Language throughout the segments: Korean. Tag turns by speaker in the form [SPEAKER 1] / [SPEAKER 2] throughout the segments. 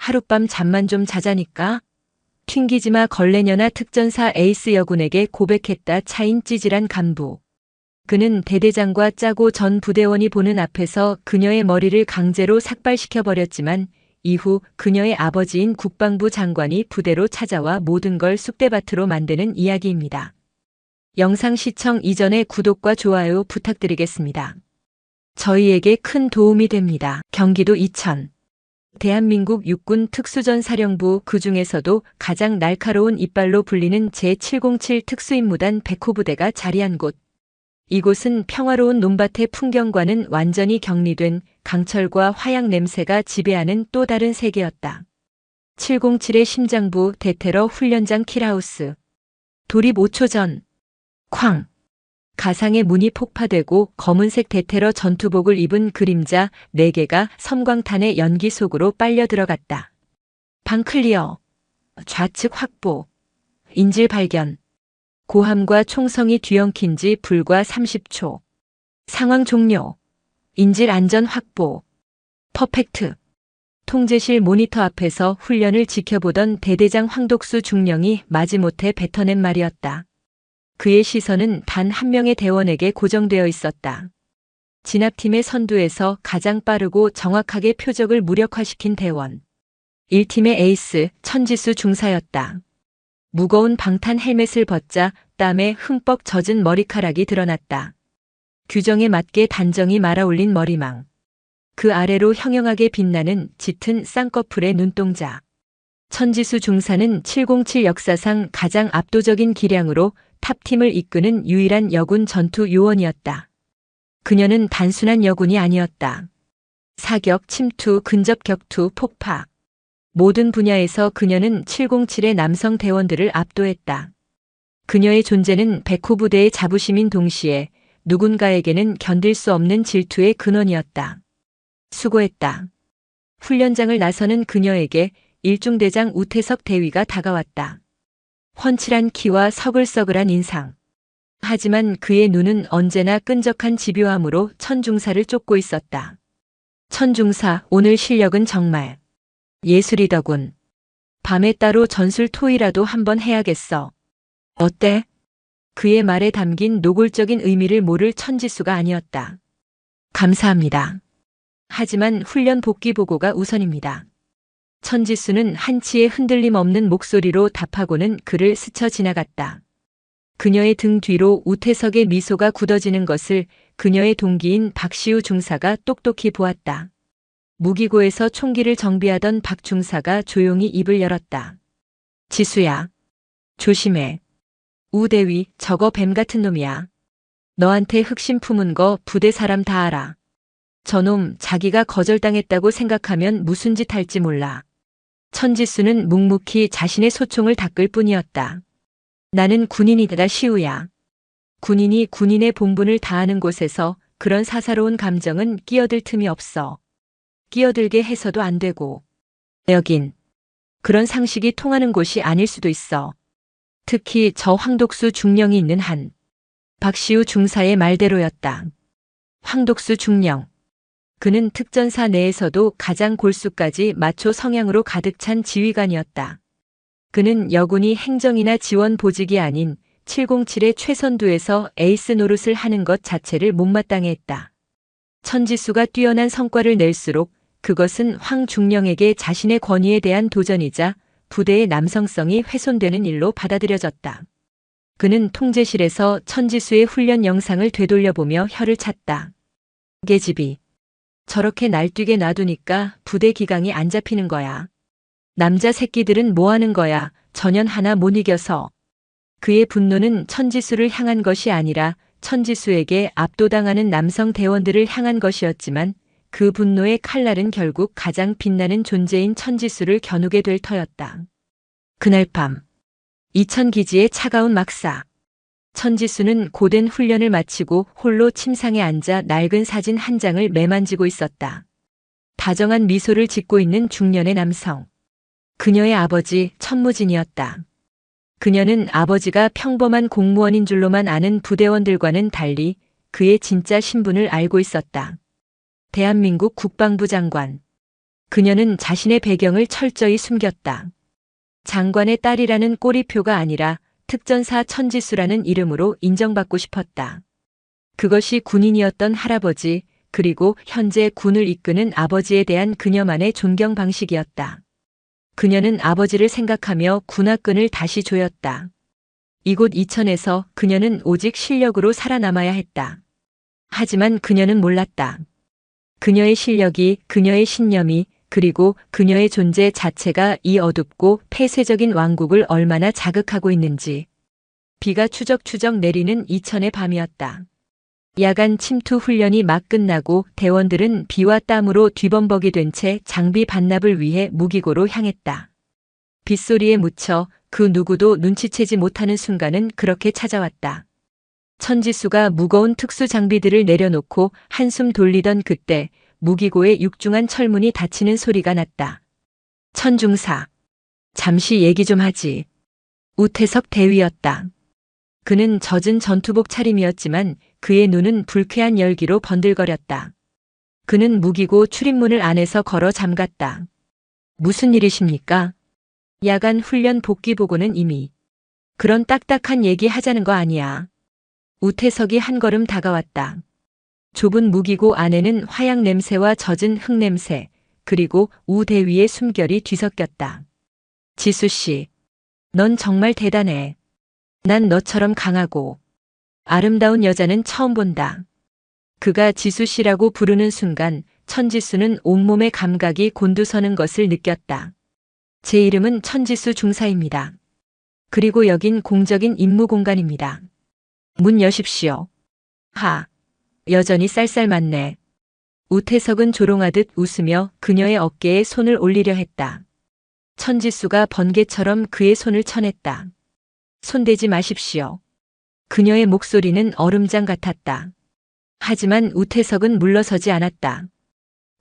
[SPEAKER 1] 하룻밤 잠만 좀 자자니까. 튕기지마 걸레녀나 특전사 에이스 여군에게 고백했다 차인 찌질한 간부. 그는 대대장과 짜고 전 부대원이 보는 앞에서 그녀의 머리를 강제로 삭발시켜버렸지만 이후 그녀의 아버지인 국방부 장관이 부대로 찾아와 모든 걸 쑥대밭으로 만드는 이야기입니다. 영상 시청 이전에 구독과 좋아요 부탁드리겠습니다. 저희에게 큰 도움이 됩니다. 경기도 이천. 대한민국 육군 특수전사령부 그중에서도 가장 날카로운 이빨로 불리는 제707 특수임무단 백호부대가 자리한 곳. 이곳은 평화로운 논밭의 풍경과는 완전히 격리된 강철과 화약 냄새가 지배하는 또 다른 세계였다. 707의 심장부 대테러 훈련장 킬하우스. 돌입 5초 전. 쾅. 가상의 문이 폭파되고 검은색 대테러 전투복을 입은 그림자 4개가 섬광탄의 연기 속으로 빨려 들어갔다. 방 클리어. 좌측 확보. 인질 발견. 고함과 총성이 뒤엉킨 지 불과 30초. 상황 종료. 인질 안전 확보. 퍼펙트. 통제실 모니터 앞에서 훈련을 지켜보던 대대장 황독수 중령이 마지못해 뱉어낸 말이었다. 그의 시선은 단 한 명의 대원에게 고정되어 있었다. 진압팀의 선두에서 가장 빠르고 정확하게 표적을 무력화시킨 대원. 1팀의 에이스 천지수 중사였다. 무거운 방탄 헬멧을 벗자 땀에 흠뻑 젖은 머리카락이 드러났다. 규정에 맞게 단정히 말아올린 머리망. 그 아래로 형형하게 빛나는 짙은 쌍꺼풀의 눈동자. 천지수 중사는 707 역사상 가장 압도적인 기량으로 탑팀을 이끄는 유일한 여군 전투 요원이었다. 그녀는 단순한 여군이 아니었다. 사격, 침투, 근접 격투, 폭파. 모든 분야에서 그녀는 707의 남성 대원들을 압도했다. 그녀의 존재는 백호부대의 자부심인 동시에 누군가에게는 견딜 수 없는 질투의 근원이었다. 수고했다. 훈련장을 나서는 그녀에게 일중대장 우태석 대위가 다가왔다. 훤칠한 키와 서글서글한 인상. 하지만 그의 눈은 언제나 끈적한 집요함으로 천중사를 쫓고 있었다. 천중사, 오늘 실력은 정말 예술이더군. 밤에 따로 전술 토의라도 한번 해야겠어. 어때? 그의 말에 담긴 노골적인 의미를 모를 천지수가 아니었다. 감사합니다. 하지만 훈련 복귀 보고가 우선입니다. 천지수는 한치의 흔들림 없는 목소리로 답하고는 그를 스쳐 지나갔다. 그녀의 등 뒤로 우태석의 미소가 굳어지는 것을 그녀의 동기인 박시우 중사가 똑똑히 보았다. 무기고에서 총기를 정비하던 박 중사가 조용히 입을 열었다. 지수야. 조심해. 우 대위, 저거 뱀 같은 놈이야. 너한테 흑심 품은 거 부대 사람 다 알아. 저놈 자기가 거절당했다고 생각하면 무슨 짓 할지 몰라. 천지수는 묵묵히 자신의 소총을 닦을 뿐이었다. 나는 군인이다 시우야. 군인이 군인의 본분을 다하는 곳에서 그런 사사로운 감정은 끼어들 틈이 없어. 끼어들게 해서도 안 되고. 여긴 그런 상식이 통하는 곳이 아닐 수도 있어. 특히 저 황독수 중령이 있는 한. 박시우 중사의 말대로였다. 황독수 중령. 그는 특전사 내에서도 가장 골수까지 마초 성향으로 가득 찬 지휘관이었다. 그는 여군이 행정이나 지원 보직이 아닌 707의 최선두에서 에이스 노릇을 하는 것 자체를 못마땅해 했다. 천지수가 뛰어난 성과를 낼수록 그것은 황 중령에게 자신의 권위에 대한 도전이자 부대의 남성성이 훼손되는 일로 받아들여졌다. 그는 통제실에서 천지수의 훈련 영상을 되돌려보며 혀를 찼다. 계집이. 저렇게 날뛰게 놔두니까 부대 기강이 안 잡히는 거야. 남자 새끼들은 뭐 하는 거야. 전연 하나 못 이겨서. 그의 분노는 천지수를 향한 것이 아니라 천지수에게 압도당하는 남성 대원들을 향한 것이었지만 그 분노의 칼날은 결국 가장 빛나는 존재인 천지수를 겨누게 될 터였다. 그날 밤 이천 기지의 차가운 막사. 천지수는 고된 훈련을 마치고 홀로 침상에 앉아 낡은 사진 한 장을 매만지고 있었다. 다정한 미소를 짓고 있는 중년의 남성. 그녀의 아버지 천무진이었다. 그녀는 아버지가 평범한 공무원인 줄로만 아는 부대원들과는 달리 그의 진짜 신분을 알고 있었다. 대한민국 국방부 장관. 그녀는 자신의 배경을 철저히 숨겼다. 장관의 딸이라는 꼬리표가 아니라 특전사 천지수라는 이름으로 인정받고 싶었다. 그것이 군인이었던 할아버지, 그리고 현재 군을 이끄는 아버지에 대한 그녀만의 존경 방식이었다. 그녀는 아버지를 생각하며 군화끈을 다시 조였다. 이곳 이천에서 그녀는 오직 실력으로 살아남아야 했다. 하지만 그녀는 몰랐다. 그녀의 실력이, 그녀의 신념이, 그리고 그녀의 존재 자체가 이 어둡고 폐쇄적인 왕국을 얼마나 자극하고 있는지. 비가 추적추적 내리는 이천의 밤이었다. 야간 침투 훈련이 막 끝나고 대원들은 비와 땀으로 뒤범벅이 된 채 장비 반납을 위해 무기고로 향했다. 빗소리에 묻혀 그 누구도 눈치채지 못하는 순간은 그렇게 찾아왔다. 천지수가 무거운 특수 장비들을 내려놓고 한숨 돌리던 그때 무기고의 육중한 철문이 닫히는 소리가 났다. 천중사. 잠시 얘기 좀 하지. 우태석 대위였다. 그는 젖은 전투복 차림이었지만 그의 눈은 불쾌한 열기로 번들거렸다. 그는 무기고 출입문을 안에서 걸어 잠갔다. 무슨 일이십니까? 야간 훈련 복귀 보고는 이미. 그런 딱딱한 얘기 하자는 거 아니야. 우태석이 한 걸음 다가왔다. 좁은 무기고 안에는 화약 냄새와 젖은 흙 냄새, 그리고 우 대위의 숨결이 뒤섞였다. 지수 씨, 넌 정말 대단해. 난 너처럼 강하고 아름다운 여자는 처음 본다. 그가 지수 씨라고 부르는 순간 천지수는 온몸의 감각이 곤두서는 것을 느꼈다. 제 이름은 천지수 중사입니다. 그리고 여긴 공적인 임무 공간입니다. 문 여십시오. 하. 여전히 쌀쌀맞네. 우태석은 조롱하듯 웃으며 그녀의 어깨에 손을 올리려 했다. 천지수가 번개처럼 그의 손을 쳐냈다. 손대지 마십시오. 그녀의 목소리는 얼음장 같았다. 하지만 우태석은 물러서지 않았다.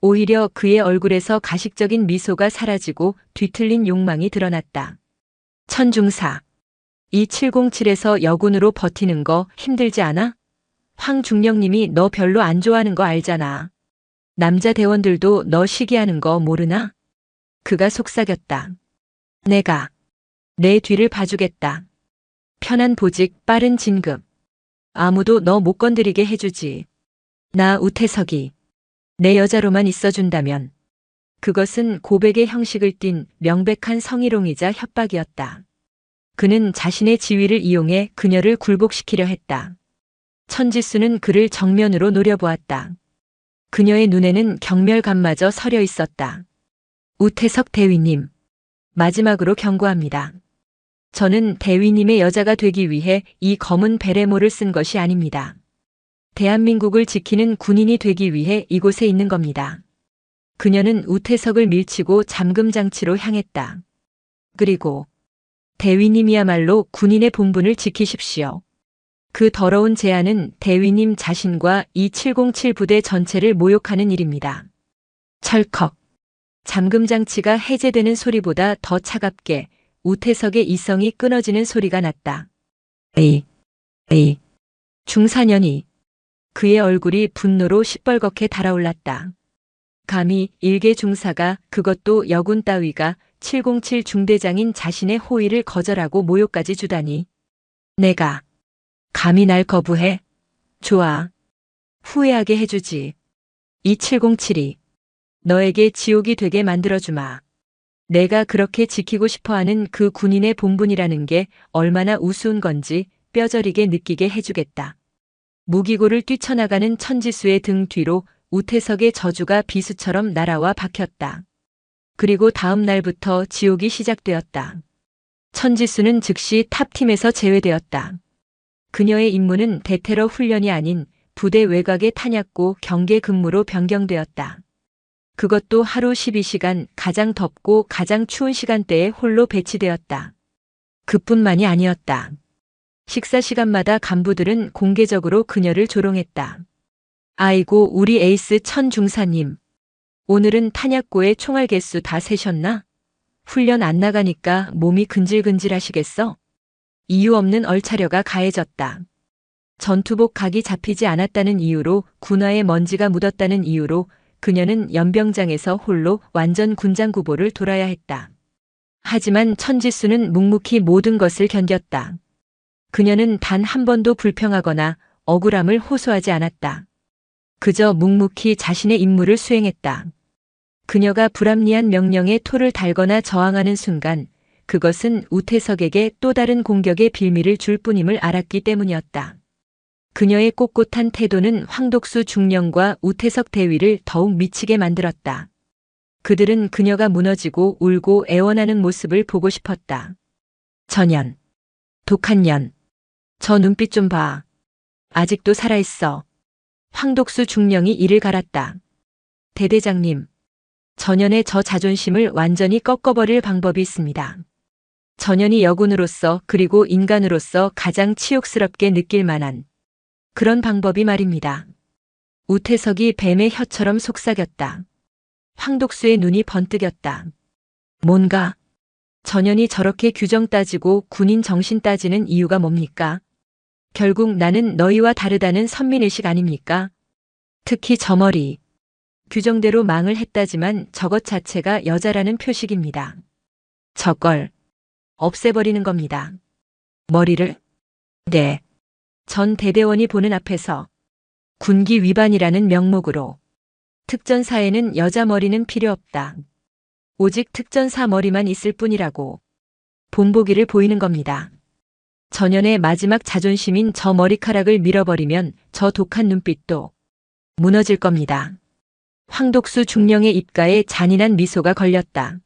[SPEAKER 1] 오히려 그의 얼굴에서 가식적인 미소가 사라지고 뒤틀린 욕망이 드러났다. 천중사. 이 707에서 여군으로 버티는 거 힘들지 않아? 황중령님이 너 별로 안 좋아하는 거 알잖아. 남자 대원들도 너 시기하는 거 모르나? 그가 속삭였다. 내가 내 뒤를 봐주겠다. 편한 보직, 빠른 진급. 아무도 너 못 건드리게 해주지. 나 우태석이 내 여자로만 있어준다면. 그것은 고백의 형식을 띤 명백한 성희롱이자 협박이었다. 그는 자신의 지위를 이용해 그녀를 굴복시키려 했다. 천지수는 그를 정면으로 노려보았다. 그녀의 눈에는 경멸감마저 서려 있었다. 우태석 대위님, 마지막으로 경고합니다. 저는 대위님의 여자가 되기 위해 이 검은 베레모를 쓴 것이 아닙니다. 대한민국을 지키는 군인이 되기 위해 이곳에 있는 겁니다. 그녀는 우태석을 밀치고 잠금장치로 향했다. 그리고 대위님이야말로 군인의 본분을 지키십시오. 그 더러운 제안은 대위님 자신과 이 707 부대 전체를 모욕하는 일입니다. 철컥. 잠금장치가 해제되는 소리보다 더 차갑게 우태석의 이성이 끊어지는 소리가 났다. 에이. 중사년이. 그의 얼굴이 분노로 시뻘겋게 달아올랐다. 감히 일개 중사가, 그것도 여군 따위가 707 중대장인 자신의 호의를 거절하고 모욕까지 주다니. 내가 감히 날 거부해? 좋아. 후회하게 해주지. 이 707이 너에게 지옥이 되게 만들어주마. 내가 그렇게 지키고 싶어하는 그 군인의 본분이라는 게 얼마나 우스운 건지 뼈저리게 느끼게 해주겠다. 무기고를 뛰쳐나가는 천지수의 등 뒤로 우태석의 저주가 비수처럼 날아와 박혔다. 그리고 다음 날부터 지옥이 시작되었다. 천지수는 즉시 탑팀에서 제외되었다. 그녀의 임무는 대테러 훈련이 아닌 부대 외곽의 탄약고 경계 근무로 변경되었다. 그것도 하루 12시간 가장 덥고 가장 추운 시간대에 홀로 배치되었다. 그뿐만이 아니었다. 식사 시간마다 간부들은 공개적으로 그녀를 조롱했다. 아이고 우리 에이스 천중사님. 오늘은 탄약고의 총알 개수 다 세셨나? 훈련 안 나가니까 몸이 근질근질하시겠어? 이유 없는 얼차려가 가해졌다. 전투복 각이 잡히지 않았다는 이유로 군화에 먼지가 묻었다는 이유로 그녀는 연병장에서 홀로 완전 군장구보를 돌아야 했다. 하지만 천지수는 묵묵히 모든 것을 견뎠다. 그녀는 단 한 번도 불평하거나 억울함을 호소하지 않았다. 그저 묵묵히 자신의 임무를 수행했다. 그녀가 불합리한 명령에 토를 달거나 저항하는 순간 그것은 우태석에게 또 다른 공격의 빌미를 줄 뿐임을 알았기 때문이었다. 그녀의 꼿꼿한 태도는 황독수 중령과 우태석 대위를 더욱 미치게 만들었다. 그들은 그녀가 무너지고 울고 애원하는 모습을 보고 싶었다. 저년, 독한 년, 저 눈빛 좀 봐. 아직도 살아있어. 황독수 중령이 이를 갈았다. 대대장님, 전현의 저 자존심을 완전히 꺾어버릴 방법이 있습니다. 전현이 여군으로서 그리고 인간으로서 가장 치욕스럽게 느낄 만한 그런 방법이 말입니다. 우태석이 뱀의 혀처럼 속삭였다. 황독수의 눈이 번뜩였다. 뭔가? 전현이 저렇게 규정 따지고 군인 정신 따지는 이유가 뭡니까? 결국 나는 너희와 다르다는 선민의식 아닙니까? 특히 저 머리. 규정대로 망을 했다지만 저것 자체가 여자라는 표식입니다. 저걸 없애버리는 겁니다. 머리를? 네. 전 대대원이 보는 앞에서 군기 위반이라는 명목으로 특전사에는 여자 머리는 필요 없다. 오직 특전사 머리만 있을 뿐이라고 본보기를 보이는 겁니다. 전현의 마지막 자존심인 저 머리카락을 밀어버리면 저 독한 눈빛도 무너질 겁니다. 황독수 중령의 입가에 잔인한 미소가 걸렸다.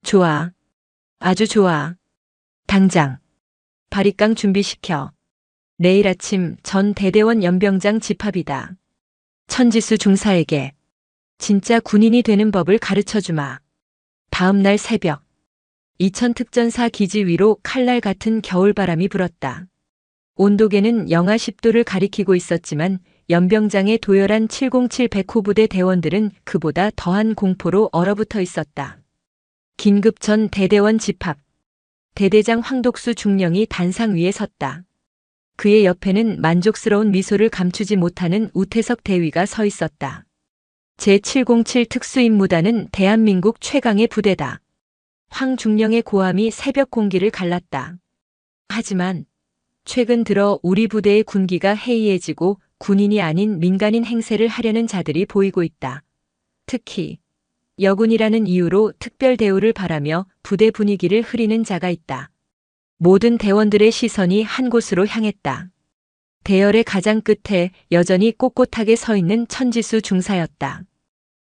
[SPEAKER 1] 좋아. 아주 좋아. 당장 바리깡 준비시켜. 내일 아침 전 대대원 연병장 집합이다. 천지수 중사에게 진짜 군인이 되는 법을 가르쳐주마. 다음 날 새벽 이천 특전사 기지 위로 칼날 같은 겨울바람이 불었다. 온도계는 영하 10도를 가리키고 있었지만 연병장의 도열한 707 백호부대 대원들은 그보다 더한 공포로 얼어붙어 있었다. 긴급 전 대대원 집합. 대대장 황독수 중령이 단상 위에 섰다. 그의 옆에는 만족스러운 미소를 감추지 못하는 우태석 대위가 서 있었다. 제707 특수임무단은 대한민국 최강의 부대다. 황 중령의 고함이 새벽 공기를 갈랐다. 하지만 최근 들어 우리 부대의 군기가 해이해지고 군인이 아닌 민간인 행세를 하려는 자들이 보이고 있다. 특히 여군이라는 이유로 특별 대우를 바라며 부대 분위기를 흐리는 자가 있다. 모든 대원들의 시선이 한 곳으로 향했다. 대열의 가장 끝에 여전히 꼿꼿하게 서 있는 천지수 중사였다.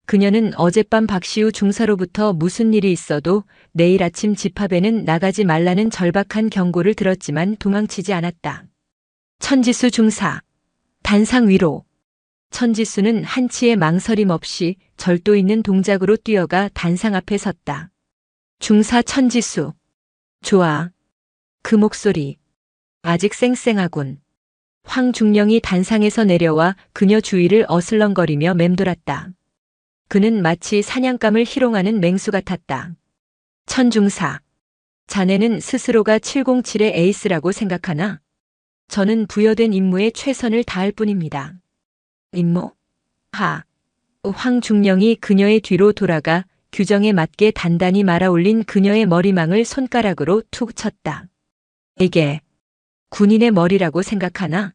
[SPEAKER 1] 그녀는 어젯밤 박시우 중사로부터 무슨 일이 있어도 내일 아침 집합에는 나가지 말라는 절박한 경고를 들었지만 도망치지 않았다. 천지수 중사. 단상 위로. 천지수는 한치의 망설임 없이 절도 있는 동작으로 뛰어가 단상 앞에 섰다. 중사 천지수. 좋아. 그 목소리. 아직 쌩쌩하군. 황 중령이 단상에서 내려와 그녀 주위를 어슬렁거리며 맴돌았다. 그는 마치 사냥감을 희롱하는 맹수 같았다. 천중사. 자네는 스스로가 707의 에이스라고 생각하나? 저는 부여된 임무에 최선을 다할 뿐입니다. 임무? 하. 황 중령이 그녀의 뒤로 돌아가 규정에 맞게 단단히 말아 올린 그녀의 머리망을 손가락으로 툭 쳤다. 이게 군인의 머리라고 생각하나?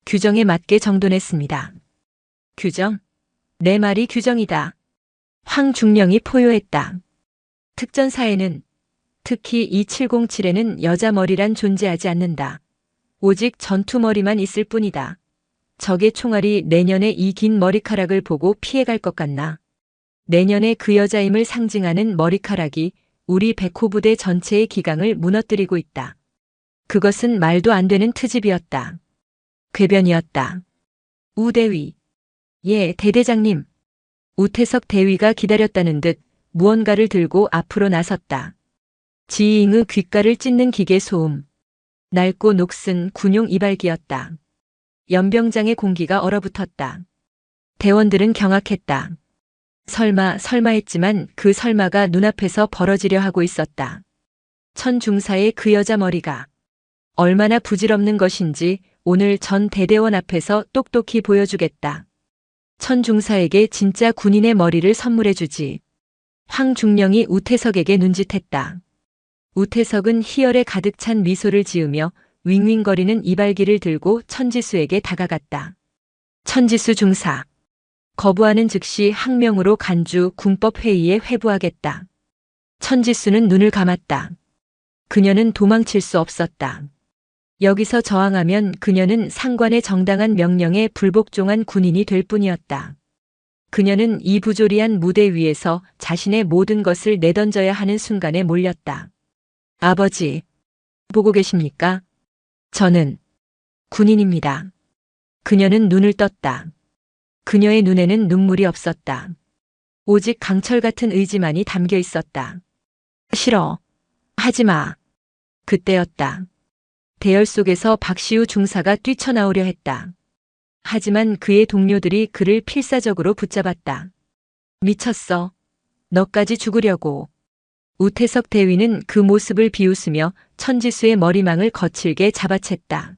[SPEAKER 1] 규정에 맞게 정돈했습니다. 규정? 내 말이 규정이다. 황 중령이 포효했다. 특전사에는, 특히 2707에는 여자 머리란 존재하지 않는다. 오직 전투머리만 있을 뿐이다. 적의 총알이 내년에 이 긴 머리카락을 보고 피해갈 것 같나? 내년에 그 여자임을 상징하는 머리카락이 우리 백호부대 전체의 기강을 무너뜨리고 있다. 그것은 말도 안 되는 트집이었다. 궤변이었다. 우대위. 예, 대대장님. 우태석 대위가 기다렸다는 듯 무언가를 들고 앞으로 나섰다. 지잉의 귓가를 찢는 기계 소음. 낡고 녹슨 군용 이발기였다. 연병장의 공기가 얼어붙었다. 대원들은 경악했다. 설마 했지만 그 설마가 눈앞에서 벌어지려 하고 있었다. 천중사의 그 여자 머리가 얼마나 부질없는 것인지 오늘 전 대대원 앞에서 똑똑히 보여주겠다. 천 중사에게 진짜 군인의 머리를 선물해주지. 황중령이 우태석에게 눈짓했다. 우태석은 희열에 가득 찬 미소를 지으며 윙윙거리는 이발기를 들고 천지수에게 다가갔다. 천지수 중사. 거부하는 즉시 항명으로 간주 군법회의에 회부하겠다. 천지수는 눈을 감았다. 그녀는 도망칠 수 없었다. 여기서 저항하면 그녀는 상관의 정당한 명령에 불복종한 군인이 될 뿐이었다. 그녀는 이 부조리한 무대 위에서 자신의 모든 것을 내던져야 하는 순간에 몰렸다. 아버지, 보고 계십니까? 저는 군인입니다. 그녀는 눈을 떴다. 그녀의 눈에는 눈물이 없었다. 오직 강철 같은 의지만이 담겨 있었다. 싫어. 하지 마. 그때였다. 대열 속에서 박시우 중사가 뛰쳐나오려 했다. 하지만 그의 동료들이 그를 필사적으로 붙잡았다. 미쳤어. 너까지 죽으려고. 우태석 대위는 그 모습을 비웃으며 천지수의 머리망을 거칠게 잡아챘다.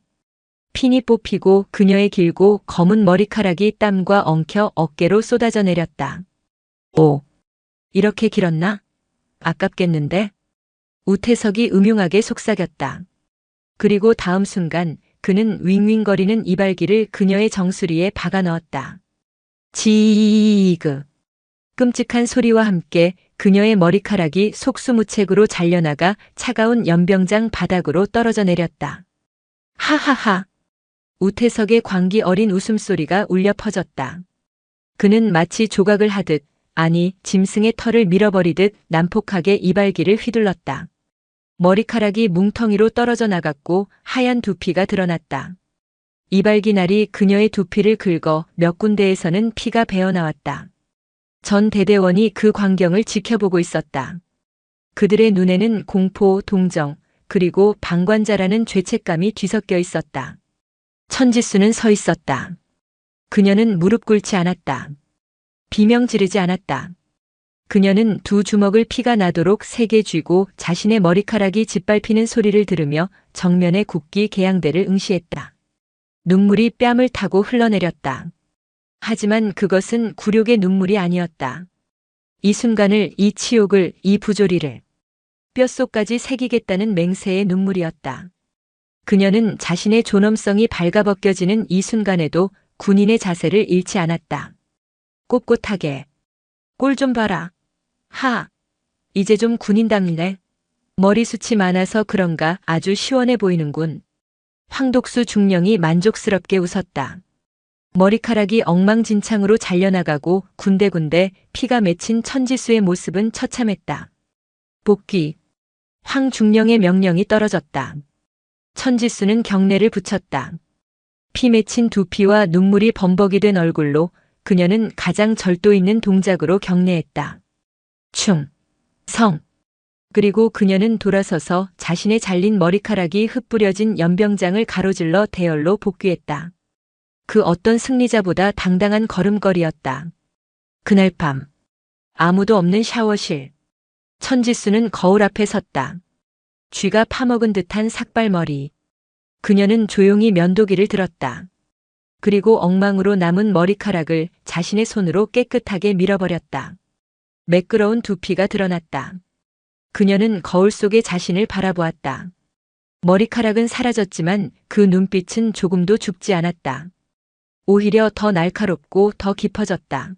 [SPEAKER 1] 핀이 뽑히고 그녀의 길고 검은 머리카락이 땀과 엉켜 어깨로 쏟아져 내렸다. 오, 이렇게 길었나? 아깝겠는데? 우태석이 음흉하게 속삭였다. 그리고 다음 순간 그는 윙윙거리는 이발기를 그녀의 정수리에 박아 넣었다. 지이그. 끔찍한 소리와 함께 그녀의 머리카락이 속수무책으로 잘려나가 차가운 연병장 바닥으로 떨어져 내렸다. 하하하. 우태석의 광기 어린 웃음소리가 울려 퍼졌다. 그는 마치 조각을 하듯, 아니 짐승의 털을 밀어버리듯 난폭하게 이발기를 휘둘렀다. 머리카락이 뭉텅이로 떨어져 나갔고 하얀 두피가 드러났다. 이발기 날이 그녀의 두피를 긁어 몇 군데에서는 피가 배어나왔다. 전 대대원이 그 광경을 지켜보고 있었다. 그들의 눈에는 공포, 동정, 그리고 방관자라는 죄책감이 뒤섞여 있었다. 천지수는 서 있었다. 그녀는 무릎 꿇지 않았다. 비명 지르지 않았다. 그녀는 두 주먹을 피가 나도록 세게 쥐고 자신의 머리카락이 짓밟히는 소리를 들으며 정면의 국기 개양대를 응시했다. 눈물이 뺨을 타고 흘러내렸다. 하지만 그것은 굴욕의 눈물이 아니었다. 이 순간을, 이 치욕을, 이 부조리를 뼛속까지 새기겠다는 맹세의 눈물이었다. 그녀는 자신의 존엄성이 발가벗겨지는 이 순간에도 군인의 자세를 잃지 않았다. 꼿꼿하게. 꼴 좀 봐라. 하. 이제 좀 군인답네. 머리숱이 많아서 그런가 아주 시원해 보이는군. 황독수 중령이 만족스럽게 웃었다. 머리카락이 엉망진창으로 잘려나가고 군데군데 피가 맺힌 천지수의 모습은 처참했다. 복귀. 황중령의 명령이 떨어졌다. 천지수는 경례를 붙였다. 피 맺힌 두피와 눈물이 범벅이 된 얼굴로 그녀는 가장 절도 있는 동작으로 경례했다. 충, 성. 그리고 그녀는 돌아서서 자신의 잘린 머리카락이 흩뿌려진 연병장을 가로질러 대열로 복귀했다. 그 어떤 승리자보다 당당한 걸음걸이였다. 그날 밤, 아무도 없는 샤워실. 천지수는 거울 앞에 섰다. 쥐가 파먹은 듯한 삭발머리. 그녀는 조용히 면도기를 들었다. 그리고 엉망으로 남은 머리카락을 자신의 손으로 깨끗하게 밀어버렸다. 매끄러운 두피가 드러났다. 그녀는 거울 속에 자신을 바라보았다. 머리카락은 사라졌지만 그 눈빛은 조금도 죽지 않았다. 오히려 더 날카롭고 더 깊어졌다.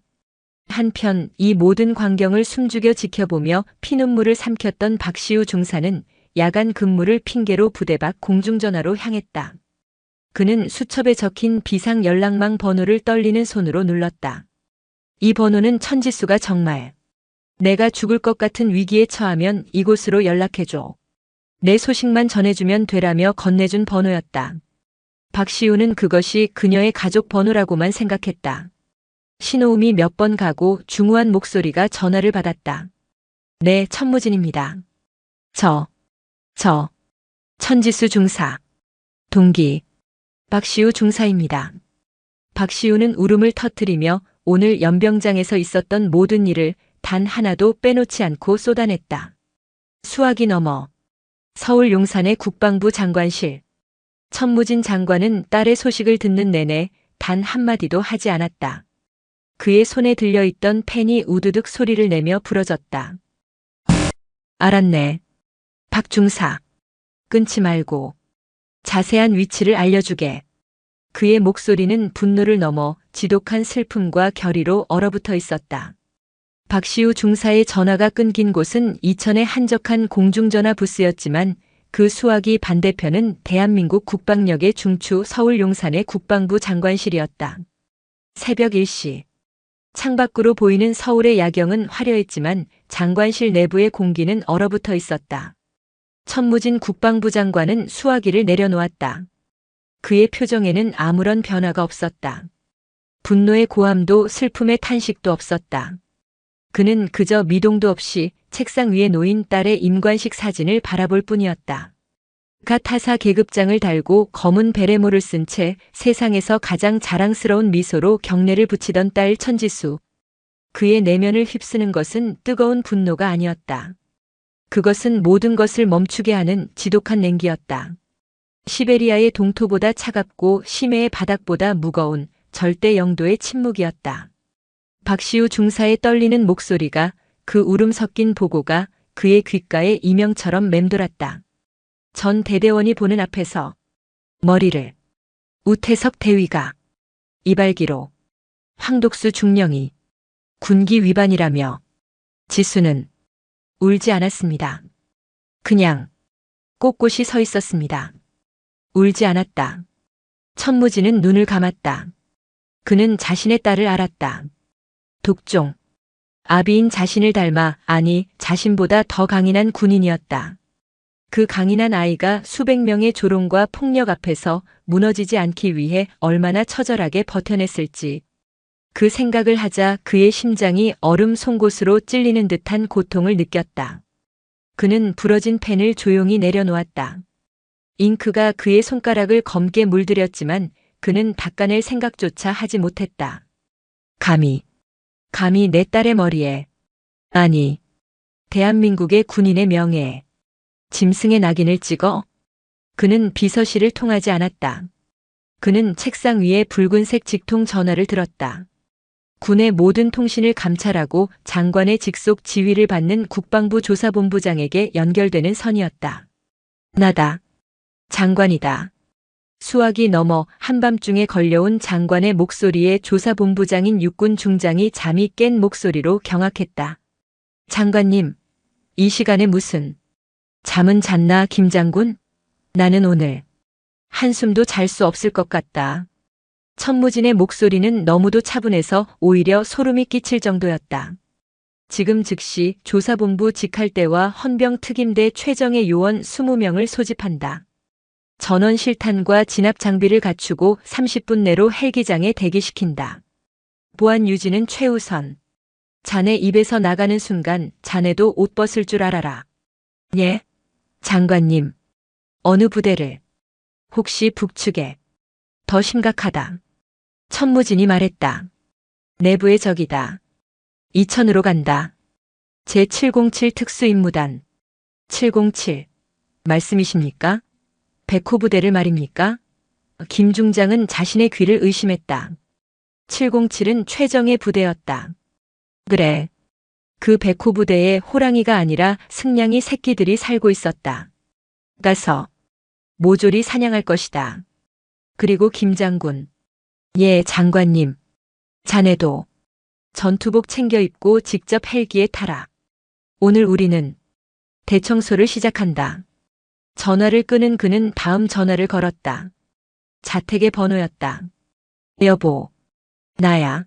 [SPEAKER 1] 한편 이 모든 광경을 숨죽여 지켜보며 피눈물을 삼켰던 박시우 중사는 야간 근무를 핑계로 부대 밖 공중전화로 향했다. 그는 수첩에 적힌 비상 연락망 번호를 떨리는 손으로 눌렀다. 이 번호는 천지수가 정말 내가 죽을 것 같은 위기에 처하면 이곳으로 연락해줘. 내 소식만 전해주면 되라며 건네준 번호였다. 박시우는 그것이 그녀의 가족 번호라고만 생각했다. 신호음이 몇 번 가고 중후한 목소리가 전화를 받았다. 네, 천무진입니다. 천지수 중사. 동기. 박시우 중사입니다. 박시우는 울음을 터뜨리며 오늘 연병장에서 있었던 모든 일을 단 하나도 빼놓지 않고 쏟아냈다. 수학이 넘어 서울 용산의 국방부 장관실. 천무진 장관은 딸의 소식을 듣는 내내 단 한마디도 하지 않았다. 그의 손에 들려있던 펜이 우두둑 소리를 내며 부러졌다. 알았네. 박중사. 끊지 말고 자세한 위치를 알려주게. 그의 목소리는 분노를 넘어 지독한 슬픔과 결의로 얼어붙어 있었다. 박시우 중사의 전화가 끊긴 곳은 이천의 한적한 공중전화 부스였지만 그 수화기 반대편은 대한민국 국방력의 중추 서울 용산의 국방부 장관실이었다. 새벽 1시. 창밖으로 보이는 서울의 야경은 화려했지만 장관실 내부의 공기는 얼어붙어 있었다. 천무진 국방부 장관은 수화기를 내려놓았다. 그의 표정에는 아무런 변화가 없었다. 분노의 고함도 슬픔의 탄식도 없었다. 그는 그저 미동도 없이 책상 위에 놓인 딸의 임관식 사진을 바라볼 뿐이었다. 갓 하사 계급장을 달고 검은 베레모를 쓴 채 세상에서 가장 자랑스러운 미소로 경례를 붙이던 딸 천지수. 그의 내면을 휩쓰는 것은 뜨거운 분노가 아니었다. 그것은 모든 것을 멈추게 하는 지독한 냉기였다. 시베리아의 동토보다 차갑고 심해의 바닥보다 무거운 절대 영도의 침묵이었다. 박시우 중사의 떨리는 목소리가, 그 울음 섞인 보고가 그의 귓가에 이명처럼 맴돌았다. 전 대대원이 보는 앞에서 머리를 우태석 대위가 이발기로 황독수 중령이 군기 위반이라며. 지수는 울지 않았습니다. 그냥 꼿꼿이 서 있었습니다. 울지 않았다. 천무진은 눈을 감았다. 그는 자신의 딸을 알았다. 독종. 아비인 자신을 닮아, 아니 자신보다 더 강인한 군인이었다. 그 강인한 아이가 수백 명의 조롱과 폭력 앞에서 무너지지 않기 위해 얼마나 처절하게 버텨냈을지. 그 생각을 하자 그의 심장이 얼음 송곳으로 찔리는 듯한 고통을 느꼈다. 그는 부러진 펜을 조용히 내려놓았다. 잉크가 그의 손가락을 검게 물들였지만 그는 닦아낼 생각조차 하지 못했다. 감히 내 딸의 머리에, 아니, 대한민국의 군인의 명예에 짐승의 낙인을 찍어? 그는 비서실을 통하지 않았다. 그는 책상 위에 붉은색 직통 전화를 들었다. 군의 모든 통신을 감찰하고 장관의 직속 지휘를 받는 국방부 조사본부장에게 연결되는 선이었다. 나다. 장관이다. 수화기 넘어 한밤중에 걸려온 장관의 목소리에 조사본부장인 육군 중장이 잠이 깬 목소리로 경악했다. 장관님, 이 시간에 무슨 잠은 잤나, 김장군? 나는 오늘 한숨도 잘 수 없을 것 같다. 천무진의 목소리는 너무도 차분해서 오히려 소름이 끼칠 정도였다. 지금 즉시 조사본부 직할대와 헌병특임대 최정예 요원 20명을 소집한다. 전원 실탄과 진압 장비를 갖추고 30분 내로 헬기장에 대기시킨다. 보안 유지는 최우선. 자네 입에서 나가는 순간 자네도 옷 벗을 줄 알아라. 예? 장관님. 어느 부대를? 혹시 북측에? 더 심각하다. 천무진이 말했다. 내부의 적이다. 이천으로 간다. 제707 특수임무단. 707. 말씀이십니까? 백호 부대를 말입니까? 김 중장은 자신의 귀를 의심했다. 707은 최정예 부대였다. 그래. 그 백호 부대에 호랑이가 아니라 승냥이 새끼들이 살고 있었다. 가서 모조리 사냥할 것이다. 그리고 김 장군. 예, 장관님. 자네도 전투복 챙겨 입고 직접 헬기에 타라. 오늘 우리는 대청소를 시작한다. 전화를 끄는 그는 다음 전화를 걸었다. 자택의 번호였다. 여보, 나야.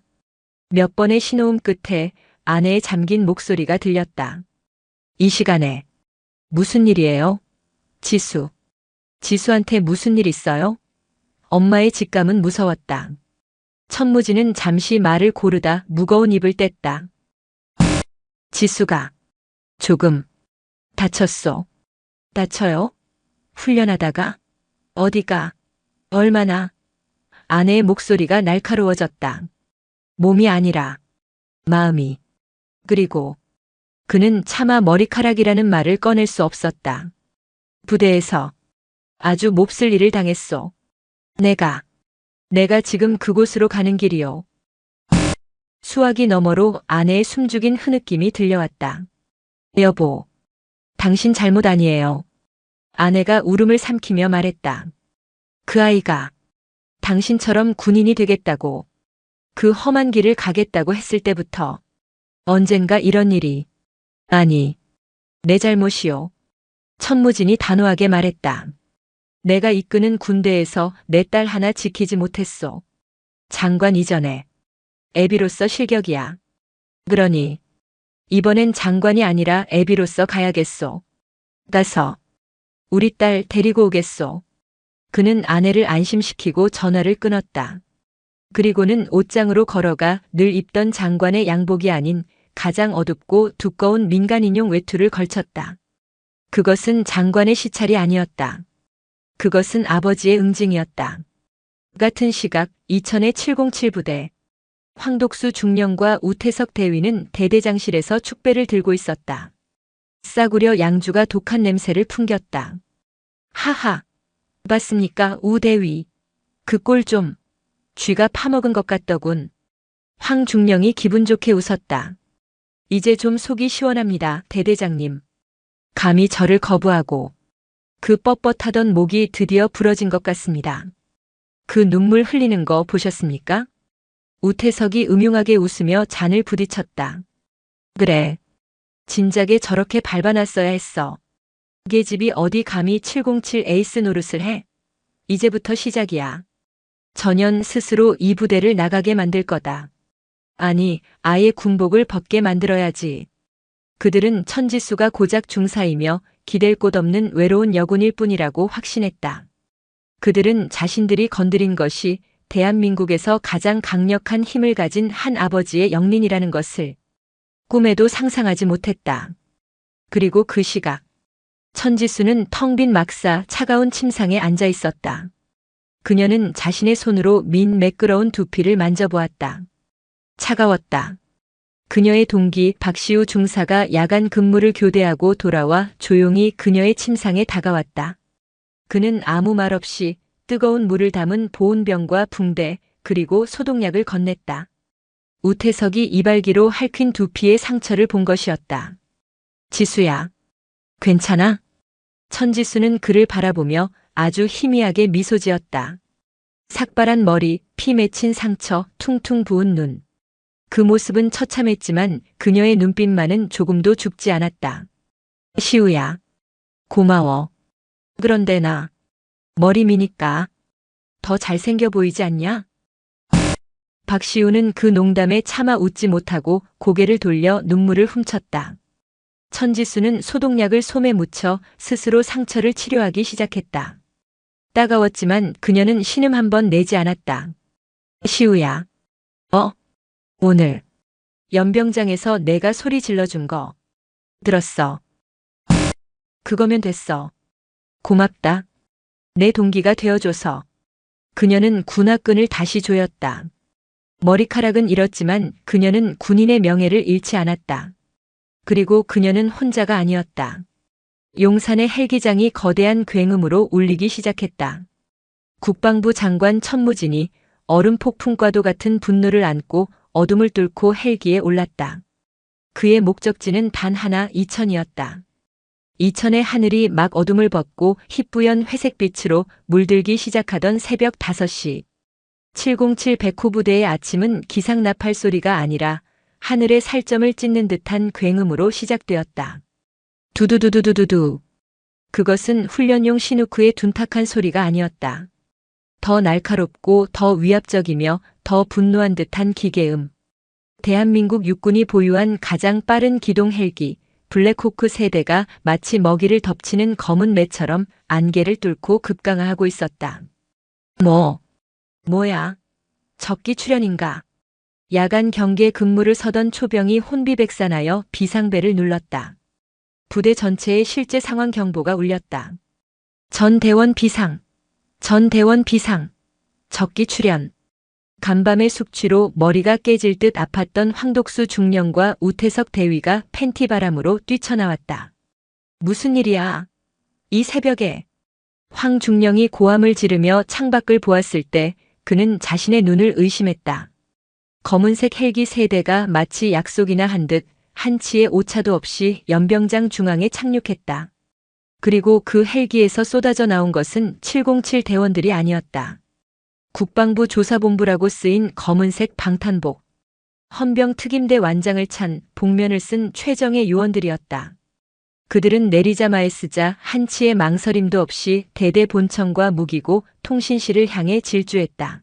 [SPEAKER 1] 몇 번의 신호음 끝에 아내의 잠긴 목소리가 들렸다. 이 시간에 무슨 일이에요? 지수한테 무슨 일 있어요? 엄마의 직감은 무서웠다. 천무진은 잠시 말을 고르다 무거운 입을 뗐다. 지수가 조금 다쳤어. 다쳐요? 훈련하다가? 어디가? 얼마나? 아내의 목소리가 날카로워졌다. 몸이 아니라 마음이. 그리고 그는 차마 머리카락이라는 말을 꺼낼 수 없었다. 부대에서 아주 몹쓸 일을 당했소. 내가 지금 그곳으로 가는 길이요. 수화기 너머로 아내의 숨죽인 흐느낌이 들려왔다. 여보, 당신 잘못 아니에요. 아내가 울음을 삼키며 말했다. 그 아이가 당신처럼 군인이 되겠다고, 그 험한 길을 가겠다고 했을 때부터 언젠가 이런 일이, 아니, 내 잘못이요. 천무진이 단호하게 말했다. 내가 이끄는 군대에서 내 딸 하나 지키지 못했소. 장관 이전에 애비로서 실격이야. 그러니 이번엔 장관이 아니라 애비로서 가야겠소. 가서 우리 딸 데리고 오겠소. 그는 아내를 안심시키고 전화를 끊었다. 그리고는 옷장으로 걸어가 늘 입던 장관의 양복이 아닌 가장 어둡고 두꺼운 민간인용 외투를 걸쳤다. 그것은 장관의 시찰이 아니었다. 그것은 아버지의 응징이었다. 같은 시각 이천의 707 부대. 황독수 중령과 우태석 대위는 대대장실에서 축배를 들고 있었다. 싸구려 양주가 독한 냄새를 풍겼다. 하하, 봤습니까, 우 대위. 그 꼴 좀, 쥐가 파먹은 것 같더군. 황 중령이 기분 좋게 웃었다. 이제 좀 속이 시원합니다, 대대장님. 감히 저를 거부하고. 그 뻣뻣하던 목이 드디어 부러진 것 같습니다. 그 눈물 흘리는 거 보셨습니까? 우태석이 음흉하게 웃으며 잔을 부딪혔다. 그래. 진작에 저렇게 밟아놨어야 했어. 계집이 어디 감히 707 에이스 노릇을 해? 이제부터 시작이야. 전현 스스로 이 부대를 나가게 만들 거다. 아니, 아예 군복을 벗게 만들어야지. 그들은 천지수가 고작 중사이며 기댈 곳 없는 외로운 여군일 뿐이라고 확신했다. 그들은 자신들이 건드린 것이 대한민국에서 가장 강력한 힘을 가진 한 아버지의 영린이라는 것을 꿈에도 상상하지 못했다. 그리고 그 시각, 천지수는 텅 빈 막사 차가운 침상에 앉아 있었다. 그녀는 자신의 손으로 민 매끄러운 두피를 만져보았다. 차가웠다. 그녀의 동기 박시우 중사가 야간 근무를 교대하고 돌아와 조용히 그녀의 침상에 다가왔다. 그는 아무 말 없이 뜨거운 물을 담은 보온병과 붕대 그리고 소독약을 건넸다. 우태석이 이발기로 핥힌 두피의 상처를 본 것이었다. 지수야, 괜찮아? 천지수는 그를 바라보며 아주 희미하게 미소 지었다. 삭발한 머리, 피 맺힌 상처, 퉁퉁 부은 눈. 그 모습은 처참했지만 그녀의 눈빛만은 조금도 죽지 않았다. 시우야, 고마워. 그런데 나 머리 미니까 더 잘생겨 보이지 않냐? 박시우는 그 농담에 차마 웃지 못하고 고개를 돌려 눈물을 훔쳤다. 천지수는 소독약을 솜에 묻혀 스스로 상처를 치료하기 시작했다. 따가웠지만 그녀는 신음 한 번 내지 않았다. 시우야. 오늘 연병장에서 내가 소리 질러준 거 들었어. 그거면 됐어. 고맙다. 내 동기가 되어줘서. 그녀는 군화끈을 다시 조였다. 머리카락은 잃었지만 그녀는 군인의 명예를 잃지 않았다. 그리고 그녀는 혼자가 아니었다. 용산의 헬기장이 거대한 굉음으로 울리기 시작했다. 국방부 장관 천무진이 얼음 폭풍과도 같은 분노를 안고 어둠을 뚫고 헬기에 올랐다. 그의 목적지는 단 하나, 이천이었다. 이천의 하늘이 막 어둠을 벗고 희뿌연 회색빛으로 물들기 시작하던 새벽 5시. 707 백호 부대의 아침은 기상나팔 소리가 아니라 하늘의 살점을 찢는 듯한 굉음으로 시작되었다. 두두두두두두두. 그것은 훈련용 시누크의 둔탁한 소리가 아니었다. 더 날카롭고 더 위압적이며 더 분노한 듯한 기계음. 대한민국 육군이 보유한 가장 빠른 기동 헬기 블랙호크 세대가 마치 먹이를 덮치는 검은 매처럼 안개를 뚫고 급강하하고 있었다. 뭐야? 적기 출현인가? 야간 경계 근무를 서던 초병이 혼비백산하여 비상벨을 눌렀다. 부대 전체의 실제 상황 경보가 울렸다. 전 대원 비상. 적기 출현. 간밤의 숙취로 머리가 깨질 듯 아팠던 황독수 중령과 우태석 대위가 팬티 바람으로 뛰쳐나왔다. 무슨 일이야? 이 새벽에. 황 중령이 고함을 지르며 창밖을 보았을 때 그는 자신의 눈을 의심했다. 검은색 헬기 3대가 마치 약속이나 한 듯 한치의 오차도 없이 연병장 중앙에 착륙했다. 그리고 그 헬기에서 쏟아져 나온 것은 707 대원들이 아니었다. 국방부 조사본부라고 쓰인 검은색 방탄복, 헌병 특임대 완장을 찬 복면을 쓴 최정예 요원들이었다. 그들은 내리자마에 쓰자 한치의 망설임도 없이 대대 본청과 무기고 통신실을 향해 질주했다.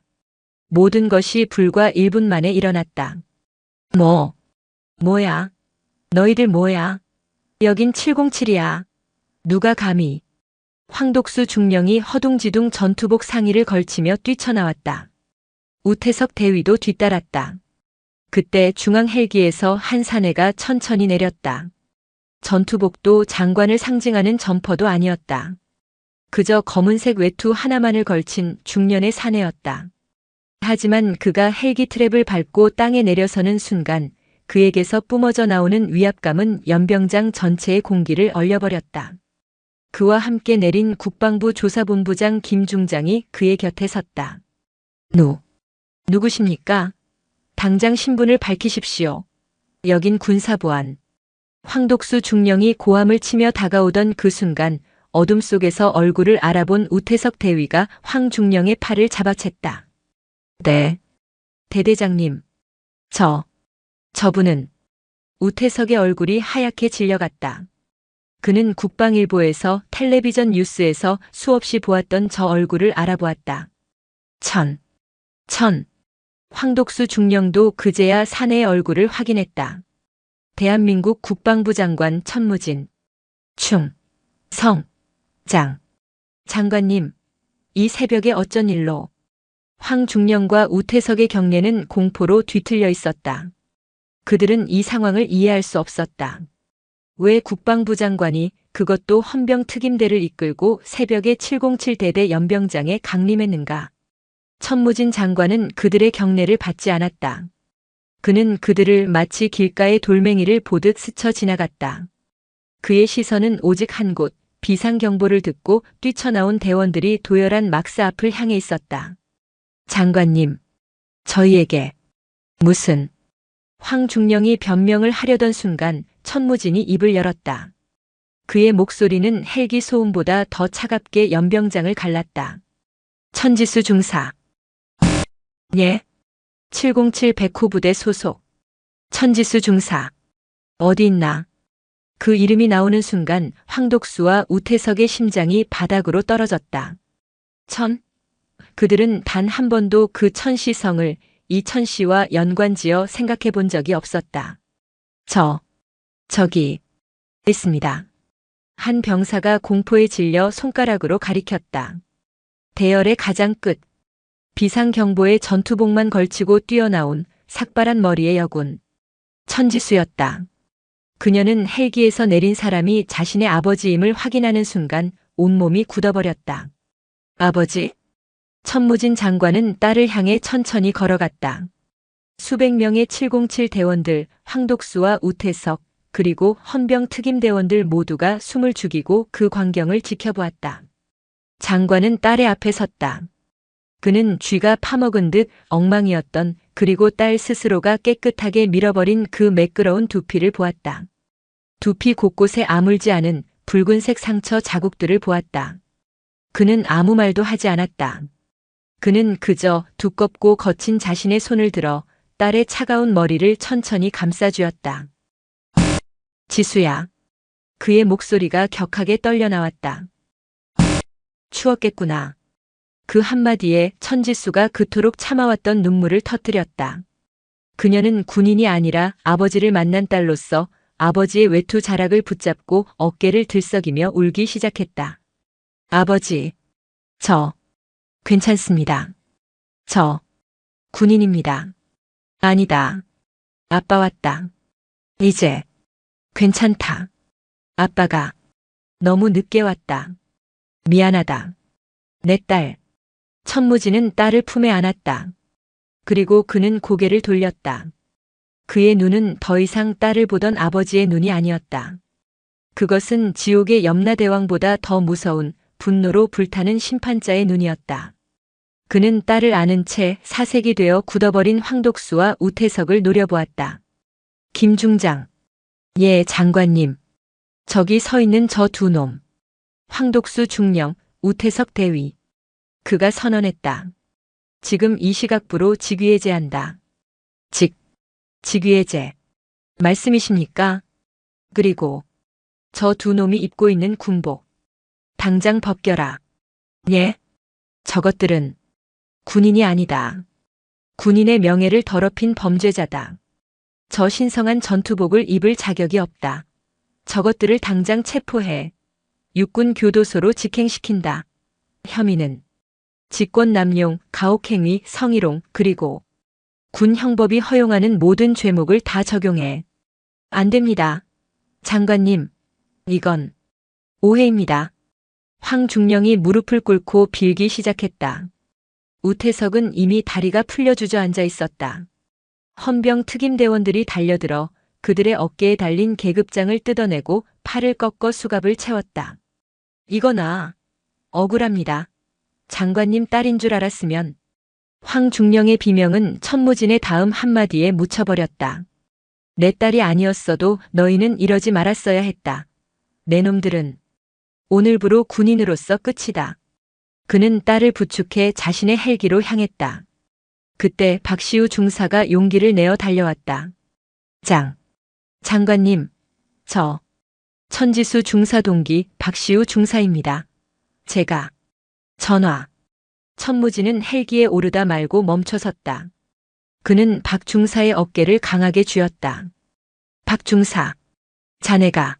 [SPEAKER 1] 모든 것이 불과 1분 만에 일어났다. 뭐야? 너희들 뭐야? 여긴 707이야. 누가 감히. 황독수 중령이 허둥지둥 전투복 상의를 걸치며 뛰쳐나왔다. 우태석 대위도 뒤따랐다. 그때 중앙 헬기에서 한 사내가 천천히 내렸다. 전투복도 장관을 상징하는 점퍼도 아니었다. 그저 검은색 외투 하나만을 걸친 중년의 사내였다. 하지만 그가 헬기 트랩을 밟고 땅에 내려서는 순간 그에게서 뿜어져 나오는 위압감은 연병장 전체의 공기를 얼려버렸다. 그와 함께 내린 국방부 조사본부장 김중장이 그의 곁에 섰다. 누구십니까? 당장 신분을 밝히십시오. 여긴 군사보안. 황독수 중령이 고함을 치며 다가오던 그 순간 어둠 속에서 얼굴을 알아본 우태석 대위가 황 중령의 팔을 잡아챘다. 네. 대대장님. 저분은. 우태석의 얼굴이 하얗게 질려갔다. 그는 국방일보에서 텔레비전 뉴스에서 수없이 보았던 저 얼굴을 알아보았다. 황독수 중령도 그제야 사내의 얼굴을 확인했다. 대한민국 국방부 장관 천무진. 장관님, 이 새벽에 어쩐 일로? 황 중령과 우태석의 경례는 공포로 뒤틀려 있었다. 그들은 이 상황을 이해할 수 없었다. 왜 국방부 장관이 그것도 헌병 특임대를 이끌고 새벽에 707대대 연병장에 강림했는가? 천무진 장관은 그들의 경례를 받지 않았다. 그는 그들을 마치 길가의 돌멩이를 보듯 스쳐 지나갔다. 그의 시선은 오직 한 곳, 비상경보를 듣고 뛰쳐나온 대원들이 도열한 막스 앞을 향해 있었다. 장관님, 저희에게 무슨... 황 중령이 변명을 하려던 순간 천무진이 입을 열었다. 그의 목소리는 헬기 소음보다 더 차갑게 연병장을 갈랐다. 천지수 중사. 예. 707 백호 부대 소속. 천지수 중사. 어디 있나? 그 이름이 나오는 순간 황독수와 우태석의 심장이 바닥으로 떨어졌다. 그들은 단 한 번도 그 천시성을 이천씨와 연관지어 생각해 본 적이 없었다. 저기 있습니다. 한 병사가 공포에 질려 손가락으로 가리켰다. 대열의 가장 끝. 비상경보에 전투복만 걸치고 뛰어나온 삭발한 머리의 여군. 천지수였다. 그녀는 헬기에서 내린 사람이 자신의 아버지임을 확인하는 순간 온몸이 굳어버렸다. 아버지? 천무진 장관은 딸을 향해 천천히 걸어갔다. 수백 명의 707 대원들, 황독수와 우태석, 그리고 헌병 특임대원들 모두가 숨을 죽이고 그 광경을 지켜보았다. 장관은 딸의 앞에 섰다. 그는 쥐가 파먹은 듯 엉망이었던 그리고 딸 스스로가 깨끗하게 밀어버린 그 매끄러운 두피를 보았다. 두피 곳곳에 아물지 않은 붉은색 상처 자국들을 보았다. 그는 아무 말도 하지 않았다. 그는 그저 두껍고 거친 자신의 손을 들어 딸의 차가운 머리를 천천히 감싸주었다. 지수야. 그의 목소리가 격하게 떨려 나왔다. 추웠겠구나. 그 한마디에 천지수가 그토록 참아왔던 눈물을 터뜨렸다. 그녀는 군인이 아니라 아버지를 만난 딸로서 아버지의 외투 자락을 붙잡고 어깨를 들썩이며 울기 시작했다. 아버지, 괜찮습니다. 군인입니다. 아니다. 아빠 왔다. 이제 괜찮다. 아빠가 너무 늦게 왔다. 미안하다. 내 딸. 천무진은 딸을 품에 안았다. 그리고 그는 고개를 돌렸다. 그의 눈은 더 이상 딸을 보던 아버지의 눈이 아니었다. 그것은 지옥의 염라대왕보다 더 무서운 분노로 불타는 심판자의 눈이었다. 그는 딸을 아는 채 사색이 되어 굳어버린 황독수와 우태석을 노려보았다. 김 중장. 예, 장관님. 저기 서 있는 저 두 놈. 황독수 중령, 우태석 대위. 그가 선언했다. 지금 이 시각부로 직위해제한다. 직위해제. 말씀이십니까? 그리고 저 두 놈이 입고 있는 군복. 당장 벗겨라. 예? 저것들은 군인이 아니다. 군인의 명예를 더럽힌 범죄자다. 저 신성한 전투복을 입을 자격이 없다. 저것들을 당장 체포해 육군 교도소로 직행시킨다. 혐의는 직권 남용, 가혹행위, 성희롱, 그리고 군 형법이 허용하는 모든 죄목을 다 적용해. 안 됩니다. 장관님, 이건 오해입니다. 황중령이 무릎을 꿇고 빌기 시작했다. 우태석은 이미 다리가 풀려 주저앉아 있었다. 헌병 특임대원들이 달려들어 그들의 어깨에 달린 계급장을 뜯어내고 팔을 꺾어 수갑을 채웠다. 이거나 억울합니다. 장관님 딸인 줄 알았으면. 황중령의 비명은 천무진의 다음 한마디에 묻혀버렸다. 내 딸이 아니었어도 너희는 이러지 말았어야 했다. 내 놈들은 오늘부로 군인으로서 끝이다. 그는 딸을 부축해 자신의 헬기로 향했다. 그때 박시우 중사가 용기를 내어 달려왔다. 장관님, 저 천지수 중사 동기 박시우 중사입니다. 제가 전화. 천무진은 헬기에 오르다 말고 멈춰섰다. 그는 박 중사의 어깨를 강하게 쥐었다. 박 중사, 자네가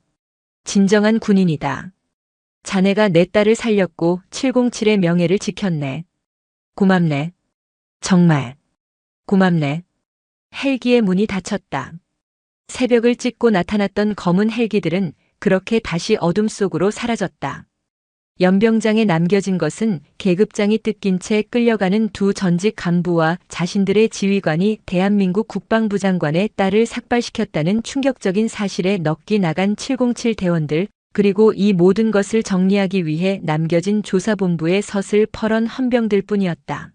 [SPEAKER 1] 진정한 군인이다. 자네가 내 딸을 살렸고 707의 명예를 지켰네. 고맙네. 정말 고맙네. 헬기의 문이 닫혔다. 새벽을 찢고 나타났던 검은 헬기들은 그렇게 다시 어둠 속으로 사라졌다. 연병장에 남겨진 것은 계급장이 뜯긴 채 끌려가는 두 전직 간부와 자신들의 지휘관이 대한민국 국방부 장관의 딸을 삭발시켰다는 충격적인 사실에 넋이 나간 707 대원들, 그리고 이 모든 것을 정리하기 위해 남겨진 조사본부의 서슬퍼런 헌병들 뿐이었다.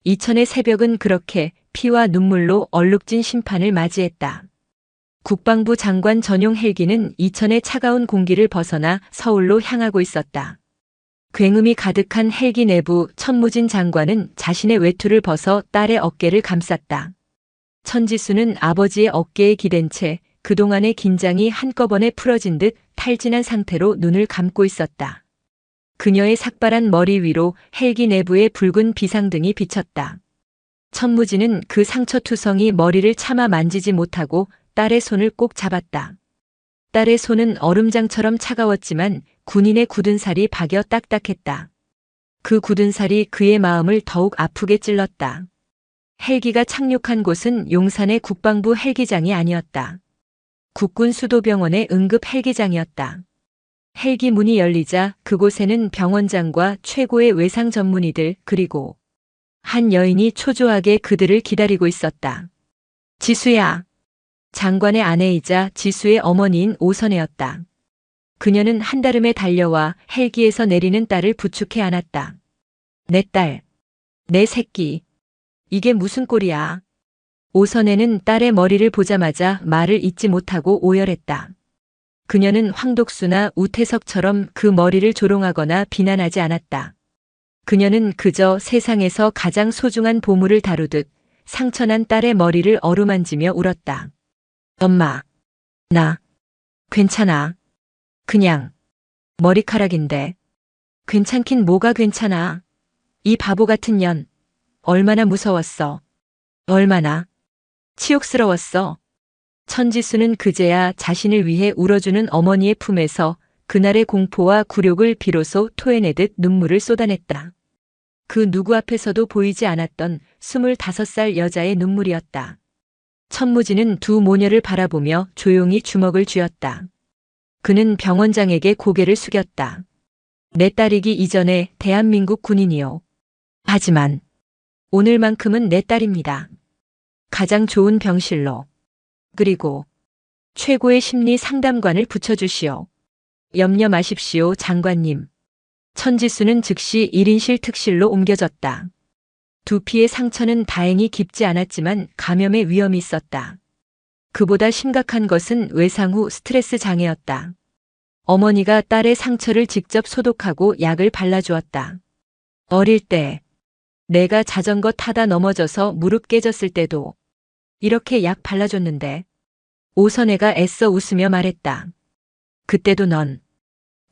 [SPEAKER 1] 이천의 새벽은 그렇게 피와 눈물로 얼룩진 심판을 맞이했다. 국방부 장관 전용 헬기는 이천의 차가운 공기를 벗어나 서울로 향하고 있었다. 굉음이 가득한 헬기 내부 천무진 장관은 자신의 외투를 벗어 딸의 어깨를 감쌌다. 천지수는 아버지의 어깨에 기댄 채 그동안의 긴장이 한꺼번에 풀어진 듯 탈진한 상태로 눈을 감고 있었다. 그녀의 삭발한 머리 위로 헬기 내부의 붉은 비상등이 비쳤다. 천무진은 그 상처투성이 머리를 차마 만지지 못하고 딸의 손을 꼭 잡았다. 딸의 손은 얼음장처럼 차가웠지만 군인의 굳은 살이 박여 딱딱했다. 그 굳은 살이 그의 마음을 더욱 아프게 찔렀다. 헬기가 착륙한 곳은 용산의 국방부 헬기장이 아니었다. 국군 수도병원의 응급 헬기장이었다. 헬기 문이 열리자 그곳에는 병원장과 최고의 외상 전문의들, 그리고 한 여인이 초조하게 그들을 기다리고 있었다. 지수야. 장관의 아내이자 지수의 어머니인 오선혜였다. 그녀는 한달음에 달려와 헬기에서 내리는 딸을 부축해 안았다. 내 딸, 내 새끼, 이게 무슨 꼴이야? 오선혜는 딸의 머리를 보자마자 말을 잇지 못하고 오열했다. 그녀는 황독수나 우태석처럼 그 머리를 조롱하거나 비난하지 않았다. 그녀는 그저 세상에서 가장 소중한 보물을 다루듯 상처난 딸의 머리를 어루만지며 울었다. 엄마, 나 괜찮아. 그냥 머리카락인데. 괜찮긴 뭐가 괜찮아. 이 바보 같은 년. 얼마나 무서웠어. 얼마나 치욕스러웠어. 천지수는 그제야 자신을 위해 울어주는 어머니의 품에서 그날의 공포와 굴욕을 비로소 토해내듯 눈물을 쏟아냈다. 그 누구 앞에서도 보이지 않았던 25살 여자의 눈물이었다. 천무진은 두 모녀를 바라보며 조용히 주먹을 쥐었다. 그는 병원장에게 고개를 숙였다. 내 딸이기 이전에 대한민국 군인이요. 하지만 오늘만큼은 내 딸입니다. 가장 좋은 병실로. 그리고 최고의 심리 상담관을 붙여주시오. 염려 마십시오, 장관님. 천지수는 즉시 1인실 특실로 옮겨졌다. 두피의 상처는 다행히 깊지 않았지만 감염의 위험이 있었다. 그보다 심각한 것은 외상 후 스트레스 장애였다. 어머니가 딸의 상처를 직접 소독하고 약을 발라주었다. 어릴 때 내가 자전거 타다 넘어져서 무릎 깨졌을 때도 이렇게 약 발라줬는데 오선혜가 애써 웃으며 말했다. 그때도 넌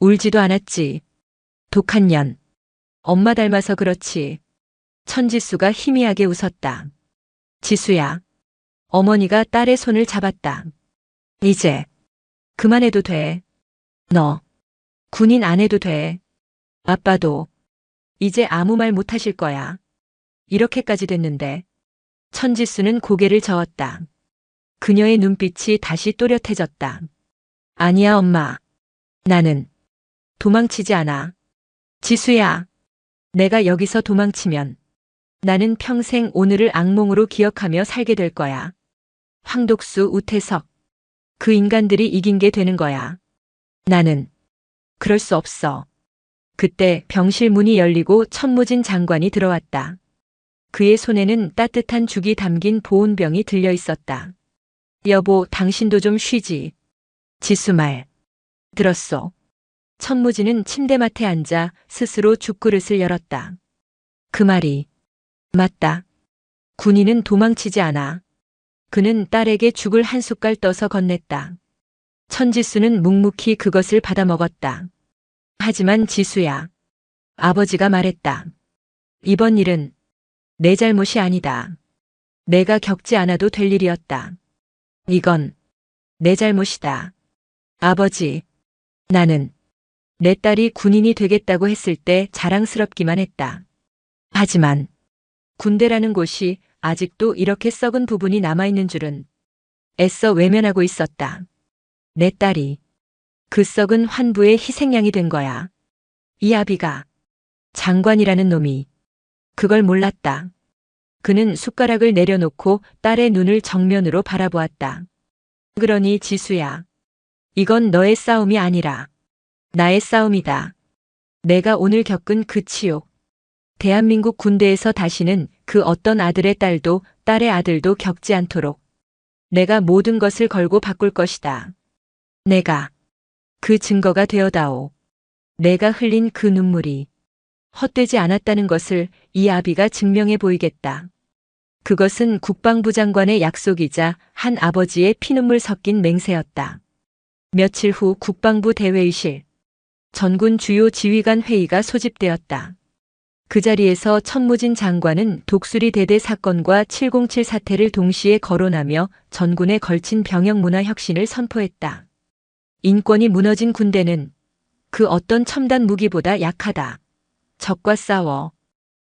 [SPEAKER 1] 울지도 않았지. 독한 년. 엄마 닮아서 그렇지. 천지수가 희미하게 웃었다. 지수야. 어머니가 딸의 손을 잡았다. 이제 그만해도 돼. 너 군인 안 해도 돼. 아빠도 이제 아무 말 못 하실 거야. 이렇게까지 됐는데. 천지수는 고개를 저었다. 그녀의 눈빛이 다시 또렷해졌다. 아니야, 엄마. 나는 도망치지 않아. 지수야. 내가 여기서 도망치면 나는 평생 오늘을 악몽으로 기억하며 살게 될 거야. 황독수, 우태석. 그 인간들이 이긴 게 되는 거야. 나는 그럴 수 없어. 그때 병실 문이 열리고 천무진 장관이 들어왔다. 그의 손에는 따뜻한 죽이 담긴 보온병이 들려 있었다. 여보, 당신도 좀 쉬지. 지수 말 들었소. 천무진은 침대맡에 앉아 스스로 죽그릇을 열었다. 그 말이 맞다. 군인은 도망치지 않아. 그는 딸에게 죽을 한 숟갈 떠서 건넸다. 천지수는 묵묵히 그것을 받아먹었다. 하지만 지수야. 아버지가 말했다. 이번 일은 내 잘못이 아니다. 내가 겪지 않아도 될 일이었다. 이건 내 잘못이다. 아버지, 나는 내 딸이 군인이 되겠다고 했을 때 자랑스럽기만 했다. 하지만 군대라는 곳이 아직도 이렇게 썩은 부분이 남아있는 줄은 애써 외면하고 있었다. 내 딸이 그 썩은 환부의 희생양이 된 거야. 이 아비가 장관이라는 놈이 그걸 몰랐다. 그는 숟가락을 내려놓고 딸의 눈을 정면으로 바라보았다. 그러니 지수야. 이건 너의 싸움이 아니라 나의 싸움이다. 내가 오늘 겪은 그 치욕. 대한민국 군대에서 다시는 그 어떤 아들의 딸도 딸의 아들도 겪지 않도록 내가 모든 것을 걸고 바꿀 것이다. 내가 그 증거가 되어다오. 내가 흘린 그 눈물이 헛되지 않았다는 것을 이 아비가 증명해 보이겠다. 그것은 국방부 장관의 약속이자 한 아버지의 피눈물 섞인 맹세였다. 며칠 후 국방부 대회의실. 전군 주요 지휘관 회의가 소집되었다. 그 자리에서 천무진 장관은 독수리 대대 사건과 707 사태를 동시에 거론하며 전군에 걸친 병역 문화 혁신을 선포했다. 인권이 무너진 군대는 그 어떤 첨단 무기보다 약하다. 적과 싸워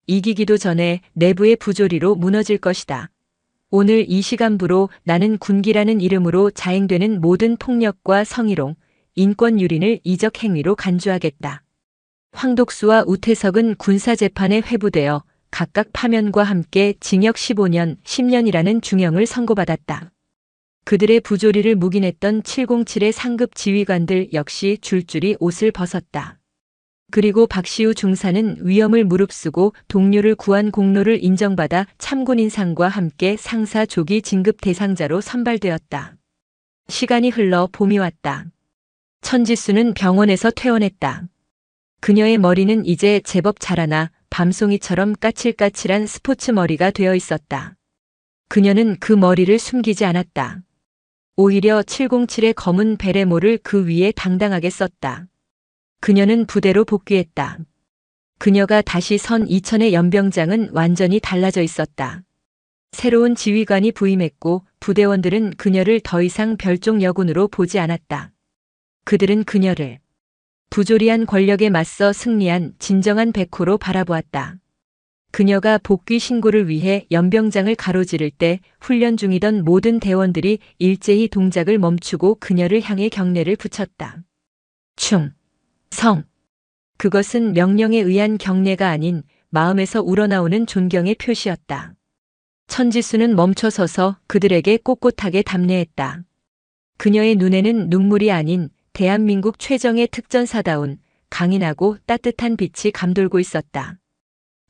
[SPEAKER 1] 이기기도 전에 내부의 부조리로 무너질 것이다. 오늘 이 시간부로 나는 군기라는 이름으로 자행되는 모든 폭력과 성희롱, 인권 유린을 이적 행위로 간주하겠다. 황독수와 우태석은 군사재판에 회부되어 각각 파면과 함께 징역 15년, 10년이라는 중형을 선고받았다. 그들의 부조리를 묵인했던 707의 상급 지휘관들 역시 줄줄이 옷을 벗었다. 그리고 박시우 중사는 위험을 무릅쓰고 동료를 구한 공로를 인정받아 참군인상과 함께 상사 조기 진급 대상자로 선발되었다. 시간이 흘러 봄이 왔다. 천지수는 병원에서 퇴원했다. 그녀의 머리는 이제 제법 자라나 밤송이처럼 까칠까칠한 스포츠 머리가 되어 있었다. 그녀는 그 머리를 숨기지 않았다. 오히려 707의 검은 베레모를 그 위에 당당하게 썼다. 그녀는 부대로 복귀했다. 그녀가 다시 선 이천의 연병장은 완전히 달라져 있었다. 새로운 지휘관이 부임했고 부대원들은 그녀를 더 이상 별종 여군으로 보지 않았다. 그들은 그녀를 부조리한 권력에 맞서 승리한 진정한 백호로 바라보았다. 그녀가 복귀 신고를 위해 연병장을 가로지를 때 훈련 중이던 모든 대원들이 일제히 동작을 멈추고 그녀를 향해 경례를 붙였다. 충성. 그것은 명령에 의한 경례가 아닌 마음에서 우러나오는 존경의 표시였다. 천지수는 멈춰서서 그들에게 꼿꼿하게 답례했다. 그녀의 눈에는 눈물이 아닌 대한민국 최정예 특전사다운 강인하고 따뜻한 빛이 감돌고 있었다.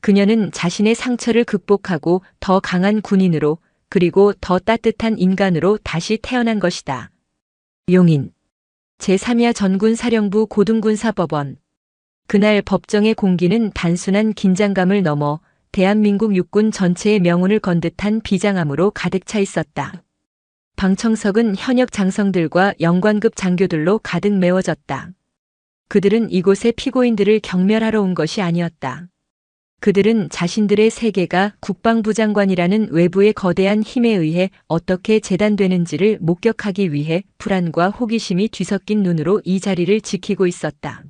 [SPEAKER 1] 그녀는 자신의 상처를 극복하고 더 강한 군인으로 그리고 더 따뜻한 인간으로 다시 태어난 것이다. 용인 제3야 전군사령부 고등군사법원. 그날 법정의 공기는 단순한 긴장감을 넘어 대한민국 육군 전체의 명운을 건 듯한 비장함으로 가득 차 있었다. 방청석은 현역 장성들과 영관급 장교들로 가득 메워졌다. 그들은 이곳에 피고인들을 경멸하러 온 것이 아니었다. 그들은 자신들의 세계가 국방부 장관이라는 외부의 거대한 힘에 의해 어떻게 재단되는지를 목격하기 위해 불안과 호기심이 뒤섞인 눈으로 이 자리를 지키고 있었다.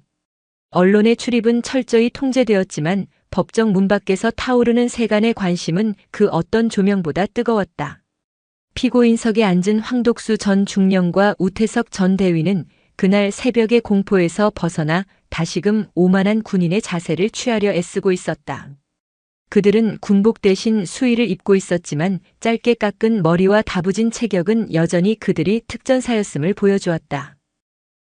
[SPEAKER 1] 언론의 출입은 철저히 통제되었지만 법정 문 밖에서 타오르는 세간의 관심은 그 어떤 조명보다 뜨거웠다. 피고인석에 앉은 황독수 전 중령과 우태석 전 대위는 그날 새벽의 공포에서 벗어나 다시금 오만한 군인의 자세를 취하려 애쓰고 있었다. 그들은 군복 대신 수의를 입고 있었지만 짧게 깎은 머리와 다부진 체격은 여전히 그들이 특전사였음을 보여주었다.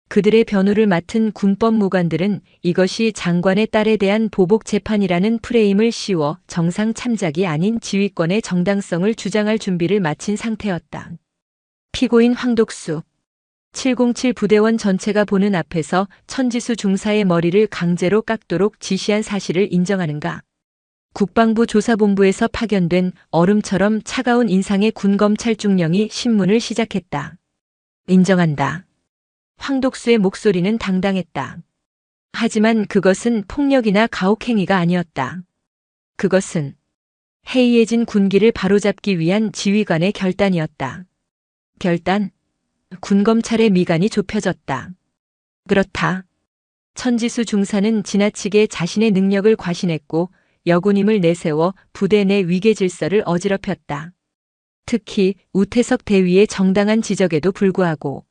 [SPEAKER 1] 그들의 변호를 맡은 군법무관들은 이것이 장관의 딸에 대한 보복 재판이라는 프레임을 씌워 정상 참작이 아닌 지휘권의 정당성을 주장할 준비를 마친 상태였다. 피고인 황독수 707 부대원 전체가 보는 앞에서 천지수 중사의 머리를 강제로 깎도록 지시한 사실을 인정하는가? 국방부 조사본부에서 파견된 얼음처럼 차가운 인상의 군검찰중령이 신문을 시작했다. 인정한다. 황독수의 목소리는 당당했다. 하지만 그것은 폭력이나 가혹행위가 아니었다. 그것은 해이해진 군기를 바로잡기 위한 지휘관의 결단이었다. 결단? 군검찰의 미간이 좁혀졌다. 그렇다. 천지수 중사는 지나치게 자신의 능력을 과신했고 여군임을 내세워 부대 내 위계 질서를 어지럽혔다. 특히 우태석 대위의 정당한 지적에도 불구하고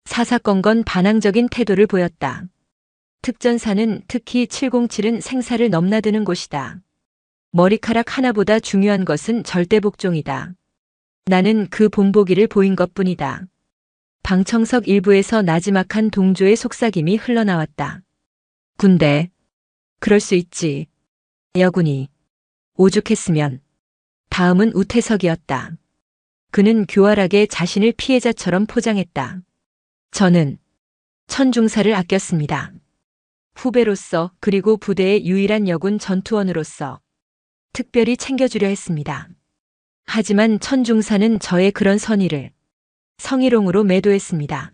[SPEAKER 1] 사사건건 반항적인 태도를 보였다. 특전사는 특히 707은 생사를 넘나드는 곳이다. 머리카락 하나보다 중요한 것은 절대 복종이다. 나는 그 본보기를 보인 것뿐이다. 방청석 일부에서 나지막한 동조의 속삭임이 흘러나왔다. 군대. 그럴 수 있지. 여군이. 오죽했으면. 다음은 우태석이었다. 그는 교활하게 자신을 피해자처럼 포장했다. 저는 천중사를 아꼈습니다. 후배로서 그리고 부대의 유일한 여군 전투원으로서 특별히 챙겨주려 했습니다. 하지만 천중사는 저의 그런 선의를 성희롱으로 매도했습니다.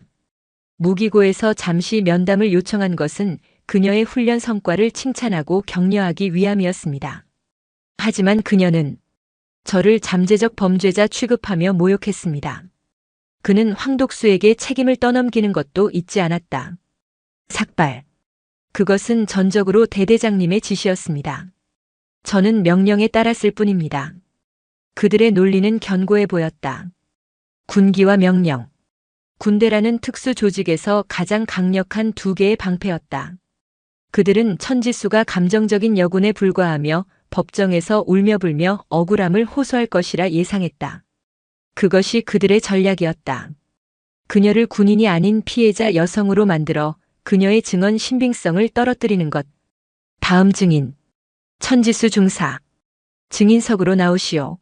[SPEAKER 1] 무기고에서 잠시 면담을 요청한 것은 그녀의 훈련 성과를 칭찬하고 격려하기 위함이었습니다. 하지만 그녀는 저를 잠재적 범죄자 취급하며 모욕했습니다. 그는 황독수에게 책임을 떠넘기는 것도 잊지 않았다. 삭발. 그것은 전적으로 대대장님의 지시였습니다. 저는 명령에 따랐을 뿐입니다. 그들의 논리는 견고해 보였다. 군기와 명령. 군대라는 특수 조직에서 가장 강력한 두 개의 방패였다. 그들은 천지수가 감정적인 여군에 불과하며 법정에서 울며불며 억울함을 호소할 것이라 예상했다. 그것이 그들의 전략이었다. 그녀를 군인이 아닌 피해자 여성으로 만들어 그녀의 증언 신빙성을 떨어뜨리는 것. 다음 증인. 천지수 중사. 증인석으로 나오시오.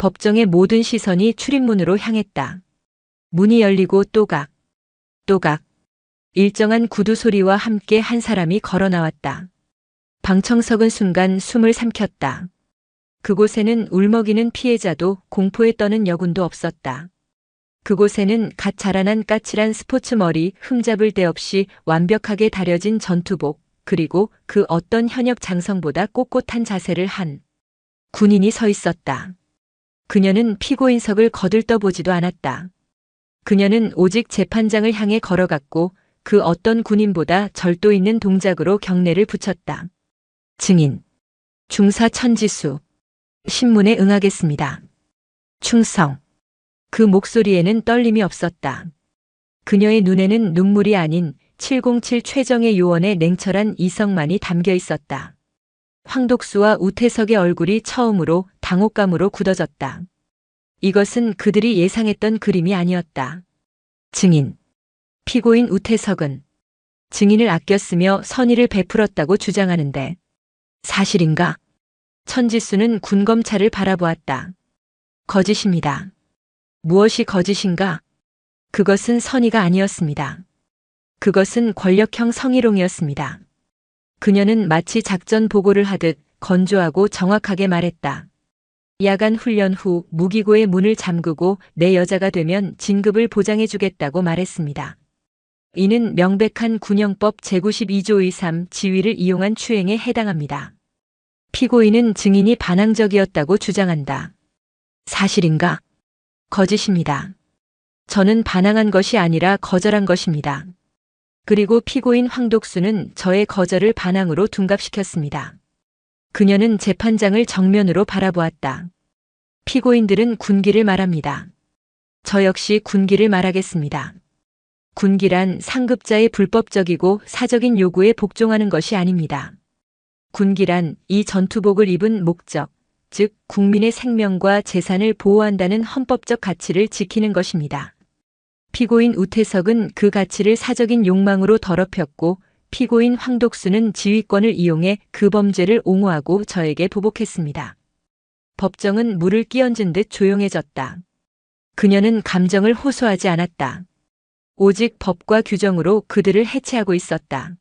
[SPEAKER 1] 법정의 모든 시선이 출입문으로 향했다. 문이 열리고 또각, 또각. 일정한 구두 소리와 함께 한 사람이 걸어 나왔다. 방청석은 순간 숨을 삼켰다. 그곳에는 울먹이는 피해자도 공포에 떠는 여군도 없었다. 그곳에는 갓 자라난 까칠한 스포츠 머리 흠잡을 데 없이 완벽하게 다려진 전투복, 그리고 그 어떤 현역 장성보다 꼿꼿한 자세를 한 군인이 서 있었다. 그녀는 피고인석을 거들떠보지도 않았다. 그녀는 오직 재판장을 향해 걸어갔고 그 어떤 군인보다 절도 있는 동작으로 경례를 붙였다. 증인. 중사 천지수. 신문에 응하겠습니다. 충성. 그 목소리에는 떨림이 없었다. 그녀의 눈에는 눈물이 아닌 707 최정예 요원의 냉철한 이성만이 담겨 있었다. 황독수와 우태석의 얼굴이 처음으로 당혹감으로 굳어졌다. 이것은 그들이 예상했던 그림이 아니었다. 증인. 피고인 우태석은 증인을 아꼈으며 선의를 베풀었다고 주장하는데 사실인가? 천지수는 군검찰을 바라보았다. 거짓입니다. 무엇이 거짓인가? 그것은 선의가 아니었습니다. 그것은 권력형 성희롱이었습니다. 그녀는 마치 작전 보고를 하듯 건조하고 정확하게 말했다. 야간 훈련 후 무기고의 문을 잠그고 내 여자가 되면 진급을 보장해주겠다고 말했습니다. 이는 명백한 군형법 제92조의 3 지위를 이용한 추행에 해당합니다. 피고인은 증인이 반항적이었다고 주장한다. 사실인가? 거짓입니다. 저는 반항한 것이 아니라 거절한 것입니다. 그리고 피고인 황독수는 저의 거절을 반항으로 둔갑시켰습니다. 그녀는 재판장을 정면으로 바라보았다. 피고인들은 군기를 말합니다. 저 역시 군기를 말하겠습니다. 군기란 상급자의 불법적이고 사적인 요구에 복종하는 것이 아닙니다. 군기란 이 전투복을 입은 목적, 즉 국민의 생명과 재산을 보호한다는 헌법적 가치를 지키는 것입니다. 피고인 우태석은 그 가치를 사적인 욕망으로 더럽혔고 피고인 황독수는 지휘권을 이용해 그 범죄를 옹호하고 저에게 보복했습니다. 법정은 물을 끼얹은 듯 조용해졌다. 그녀는 감정을 호소하지 않았다. 오직 법과 규정으로 그들을 해체하고 있었다.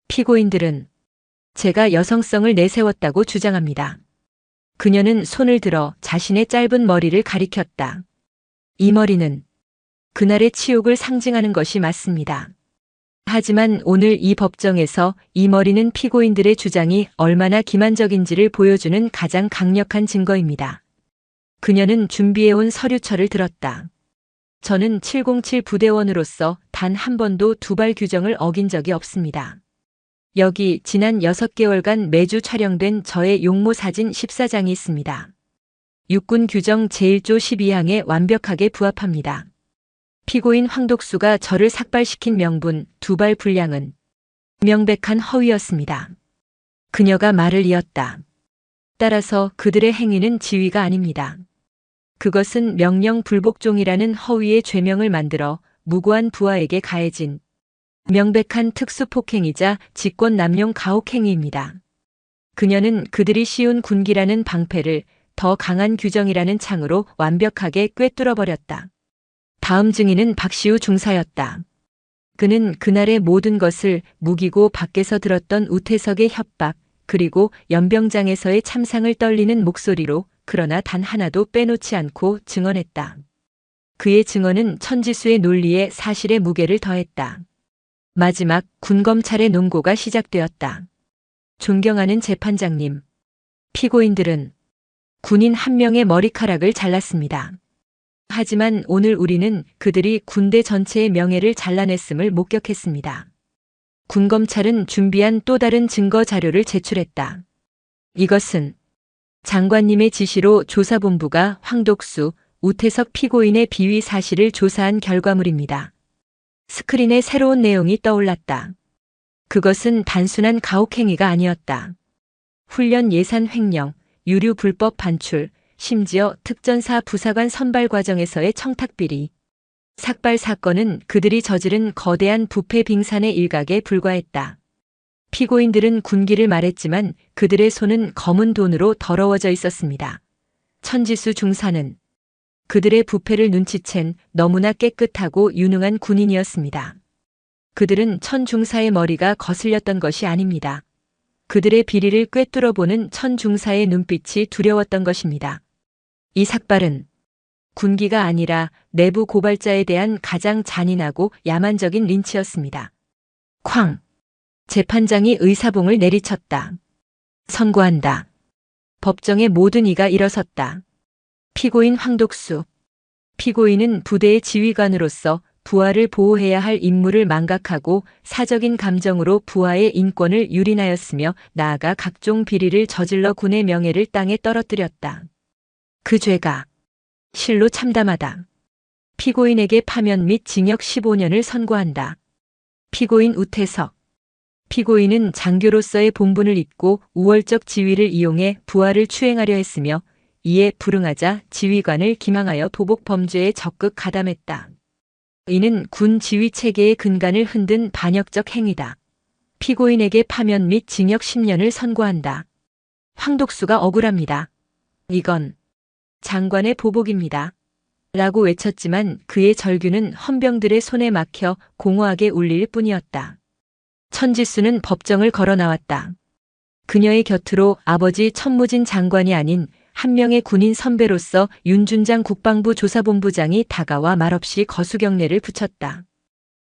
[SPEAKER 1] 피고인들은 제가 여성성을 내세웠다고 주장합니다. 그녀는 손을 들어 자신의 짧은 머리를 가리켰다. 이 머리는 그날의 치욕을 상징하는 것이 맞습니다. 하지만 오늘 이 법정에서 이 머리는 피고인들의 주장이 얼마나 기만적인지를 보여주는 가장 강력한 증거입니다. 그녀는 준비해온 서류철을 들었다. 저는 707 부대원으로서 단 한 번도 두발 규정을 어긴 적이 없습니다. 여기 지난 6개월간 매주 촬영된 저의 용모 사진 14장이 있습니다. 육군 규정 제1조 12항에 완벽하게 부합합니다. 피고인 황독수가 저를 삭발시킨 명분, 두발 분량은 명백한 허위였습니다. 그녀가 말을 이었다. 따라서 그들의 행위는 지위가 아닙니다. 그것은 명령 불복종이라는 허위의 죄명을 만들어 무고한 부하에게 가해진 명백한 특수폭행이자 직권남용 가혹행위입니다. 그녀는 그들이 씌운 군기라는 방패를 더 강한 규정이라는 창으로 완벽하게 꿰뚫어버렸다. 다음 증인은 박시우 중사였다. 그는 그날의 모든 것을 무기고 밖에서 들었던 우태석의 협박, 그리고 연병장에서의 참상을 떨리는 목소리로 그러나 단 하나도 빼놓지 않고 증언했다. 그의 증언은 천지수의 논리에 사실의 무게를 더했다. 마지막 군검찰의 논고가 시작되었다. 존경하는 재판장님, 피고인들은 군인 한 명의 머리카락을 잘랐습니다. 하지만 오늘 우리는 그들이 군대 전체의 명예를 잘라냈음을 목격했습니다. 군검찰은 준비한 또 다른 증거 자료를 제출했다. 이것은 장관님의 지시로 조사본부가 황독수, 우태석 피고인의 비위 사실을 조사한 결과물입니다. 스크린에 새로운 내용이 떠올랐다. 그것은 단순한 가혹행위가 아니었다. 훈련 예산 횡령, 유류 불법 반출, 심지어 특전사 부사관 선발 과정에서의 청탁비리. 삭발 사건은 그들이 저지른 거대한 부패 빙산의 일각에 불과했다. 피고인들은 군기를 말했지만 그들의 손은 검은 돈으로 더러워져 있었습니다. 천지수 중사는 그들의 부패를 눈치챈 너무나 깨끗하고 유능한 군인이었습니다. 그들은 천 중사의 머리가 거슬렸던 것이 아닙니다. 그들의 비리를 꿰뚫어보는 천 중사의 눈빛이 두려웠던 것입니다. 이 삭발은 군기가 아니라 내부 고발자에 대한 가장 잔인하고 야만적인 린치였습니다. 쾅! 재판장이 의사봉을 내리쳤다. 선고한다. 법정의 모든 이가 일어섰다. 피고인 황독수. 피고인은 부대의 지휘관으로서 부하를 보호해야 할 임무를 망각하고 사적인 감정으로 부하의 인권을 유린하였으며 나아가 각종 비리를 저질러 군의 명예를 땅에 떨어뜨렸다. 그 죄가 실로 참담하다. 피고인에게 파면 및 징역 15년을 선고한다. 피고인 우태석. 피고인은 장교로서의 본분을 잊고 우월적 지위를 이용해 부하를 추행하려 했으며 이에 불응하자 지휘관을 기망하여 보복 범죄에 적극 가담했다. 이는 군 지휘 체계의 근간을 흔든 반역적 행위다. 피고인에게 파면 및 징역 10년을 선고한다. 황독수가 억울합니다. 이건 장관의 보복입니다. 라고 외쳤지만 그의 절규는 헌병들의 손에 막혀 공허하게 울릴 뿐이었다. 천지수는 법정을 걸어 나왔다. 그녀의 곁으로 아버지 천무진 장관이 아닌 한 명의 군인 선배로서 윤준장 국방부 조사본부장이 다가와 말없이 거수경례를 붙였다.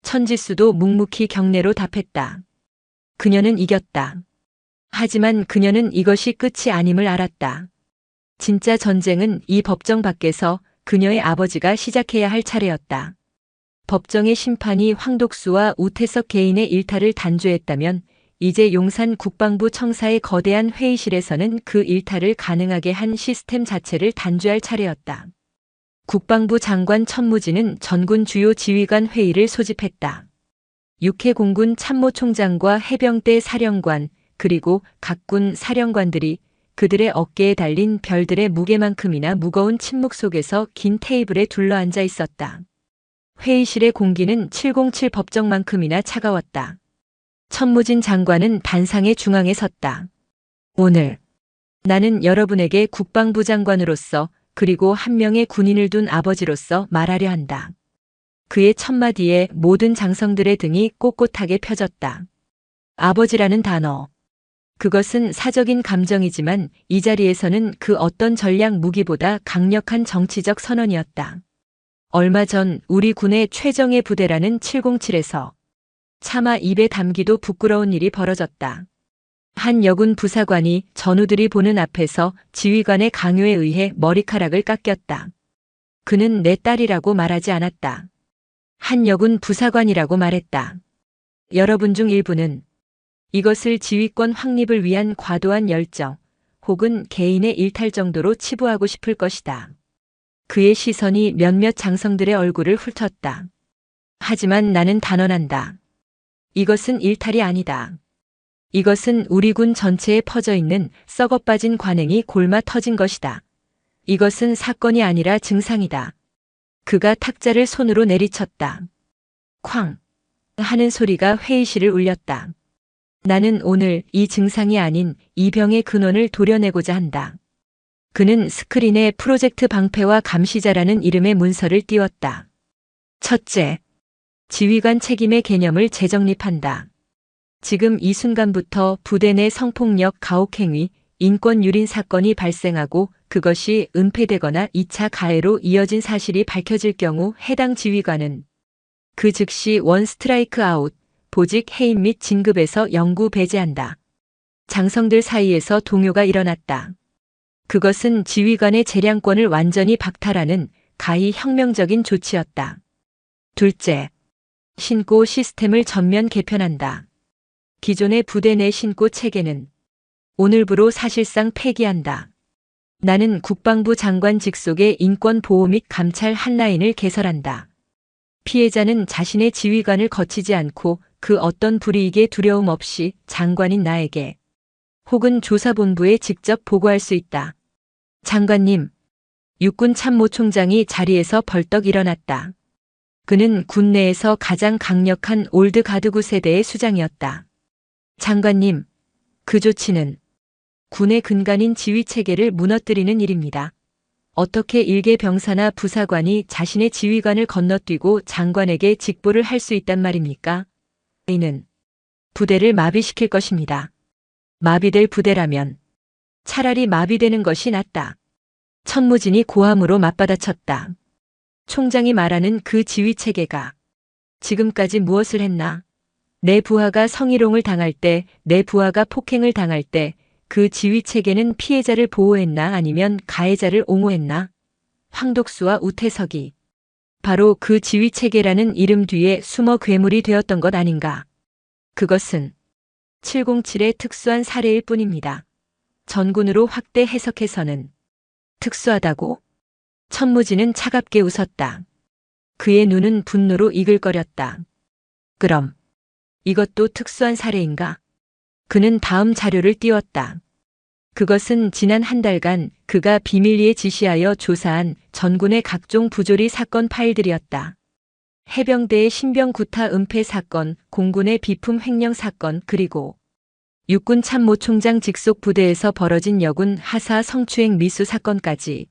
[SPEAKER 1] 천지수도 묵묵히 경례로 답했다. 그녀는 이겼다. 하지만 그녀는 이것이 끝이 아님을 알았다. 진짜 전쟁은 이 법정 밖에서 그녀의 아버지가 시작해야 할 차례였다. 법정의 심판이 황독수와 우태석 개인의 일탈을 단죄했다면 이제 용산 국방부 청사의 거대한 회의실에서는 그 일탈을 가능하게 한 시스템 자체를 단죄할 차례였다. 국방부 장관 천무진은 전군 주요 지휘관 회의를 소집했다. 육해 공군 참모총장과 해병대 사령관 그리고 각군 사령관들이 그들의 어깨에 달린 별들의 무게만큼이나 무거운 침묵 속에서 긴 테이블에 둘러앉아 있었다. 회의실의 공기는 707 법정만큼이나 차가웠다. 천무진 장관은 단상의 중앙에 섰다. 오늘 나는 여러분에게 국방부 장관으로서 그리고 한 명의 군인을 둔 아버지로서 말하려 한다. 그의 첫마디에 모든 장성들의 등이 꼿꼿하게 펴졌다. 아버지라는 단어. 그것은 사적인 감정이지만 이 자리에서는 그 어떤 전략 무기보다 강력한 정치적 선언이었다. 얼마 전 우리 군의 최정예 부대라는 707에서 차마 입에 담기도 부끄러운 일이 벌어졌다. 한 여군 부사관이 전우들이 보는 앞에서 지휘관의 강요에 의해 머리카락을 깎였다. 그는 내 딸이라고 말하지 않았다. 한 여군 부사관이라고 말했다. 여러분 중 일부는 이것을 지휘권 확립을 위한 과도한 열정 혹은 개인의 일탈 정도로 치부하고 싶을 것이다. 그의 시선이 몇몇 장성들의 얼굴을 훑었다. 하지만 나는 단언한다. 이것은 일탈이 아니다. 이것은 우리 군 전체에 퍼져 있는 썩어빠진 관행이 골마 터진 것이다. 이것은 사건이 아니라 증상이다. 그가 탁자를 손으로 내리쳤다. 쾅! 하는 소리가 회의실을 울렸다. 나는 오늘 이 증상이 아닌 이 병의 근원을 도려내고자 한다. 그는 스크린에 프로젝트 방패와 감시자라는 이름의 문서를 띄웠다. 첫째, 지휘관 책임의 개념을 재정립한다. 지금 이 순간부터 부대 내 성폭력 가혹행위, 인권 유린 사건이 발생하고 그것이 은폐되거나 2차 가해로 이어진 사실이 밝혀질 경우 해당 지휘관은 그 즉시 원 스트라이크 아웃, 보직 해임 및 진급에서 영구 배제한다. 장성들 사이에서 동요가 일어났다. 그것은 지휘관의 재량권을 완전히 박탈하는 가히 혁명적인 조치였다. 둘째, 신고 시스템을 전면 개편한다. 기존의 부대 내 신고 체계는 오늘부로 사실상 폐기한다. 나는 국방부 장관 직속의 인권 보호 및 감찰 한라인을 개설한다. 피해자는 자신의 지휘관을 거치지 않고 그 어떤 불이익의 두려움 없이 장관인 나에게 혹은 조사본부에 직접 보고할 수 있다. 장관님, 육군 참모총장이 자리에서 벌떡 일어났다. 그는 군 내에서 가장 강력한 올드가드구 세대의 수장이었다. 장관님, 그 조치는 군의 근간인 지휘체계를 무너뜨리는 일입니다. 어떻게 일개 병사나 부사관이 자신의 지휘관을 건너뛰고 장관에게 직보를 할 수 있단 말입니까? 이는 부대를 마비시킬 것입니다. 마비될 부대라면 차라리 마비되는 것이 낫다. 천무진이 고함으로 맞받아쳤다. 총장이 말하는 그 지휘체계가 지금까지 무엇을 했나? 내 부하가 성희롱을 당할 때, 내 부하가 폭행을 당할 때 그 지휘체계는 피해자를 보호했나 아니면 가해자를 옹호했나? 황독수와 우태석이 바로 그 지휘체계라는 이름 뒤에 숨어 괴물이 되었던 것 아닌가? 그것은 707의 특수한 사례일 뿐입니다. 전군으로 확대 해석해서는 특수하다고? 천무진은 차갑게 웃었다. 그의 눈은 분노로 이글거렸다. 그럼 이것도 특수한 사례인가? 그는 다음 자료를 띄웠다. 그것은 지난 한 달간 그가 비밀리에 지시하여 조사한 전군의 각종 부조리 사건 파일들이었다. 해병대의 신병 구타 은폐 사건, 공군의 비품 횡령 사건, 그리고 육군 참모총장 직속 부대에서 벌어진 여군 하사 성추행 미수 사건까지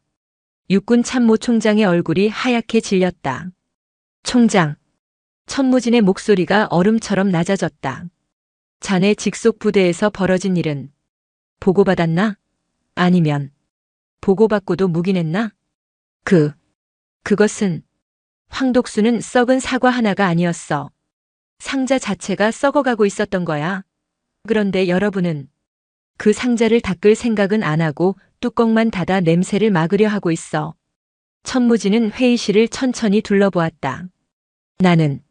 [SPEAKER 1] 육군 참모총장의 얼굴이 하얗게 질렸다. 총장. 천무진의 목소리가 얼음처럼 낮아졌다. 자네 직속 부대에서 벌어진 일은 보고받았나? 아니면 보고받고도 묵인했나? 그것은 황독수는 썩은 사과 하나가 아니었어. 상자 자체가 썩어가고 있었던 거야. 그런데 여러분은 그 상자를 닦을 생각은 안 하고 뚜껑만 닫아 냄새를 막으려 하고 있어. 천무진은 회의실을 천천히 둘러보았다. 나는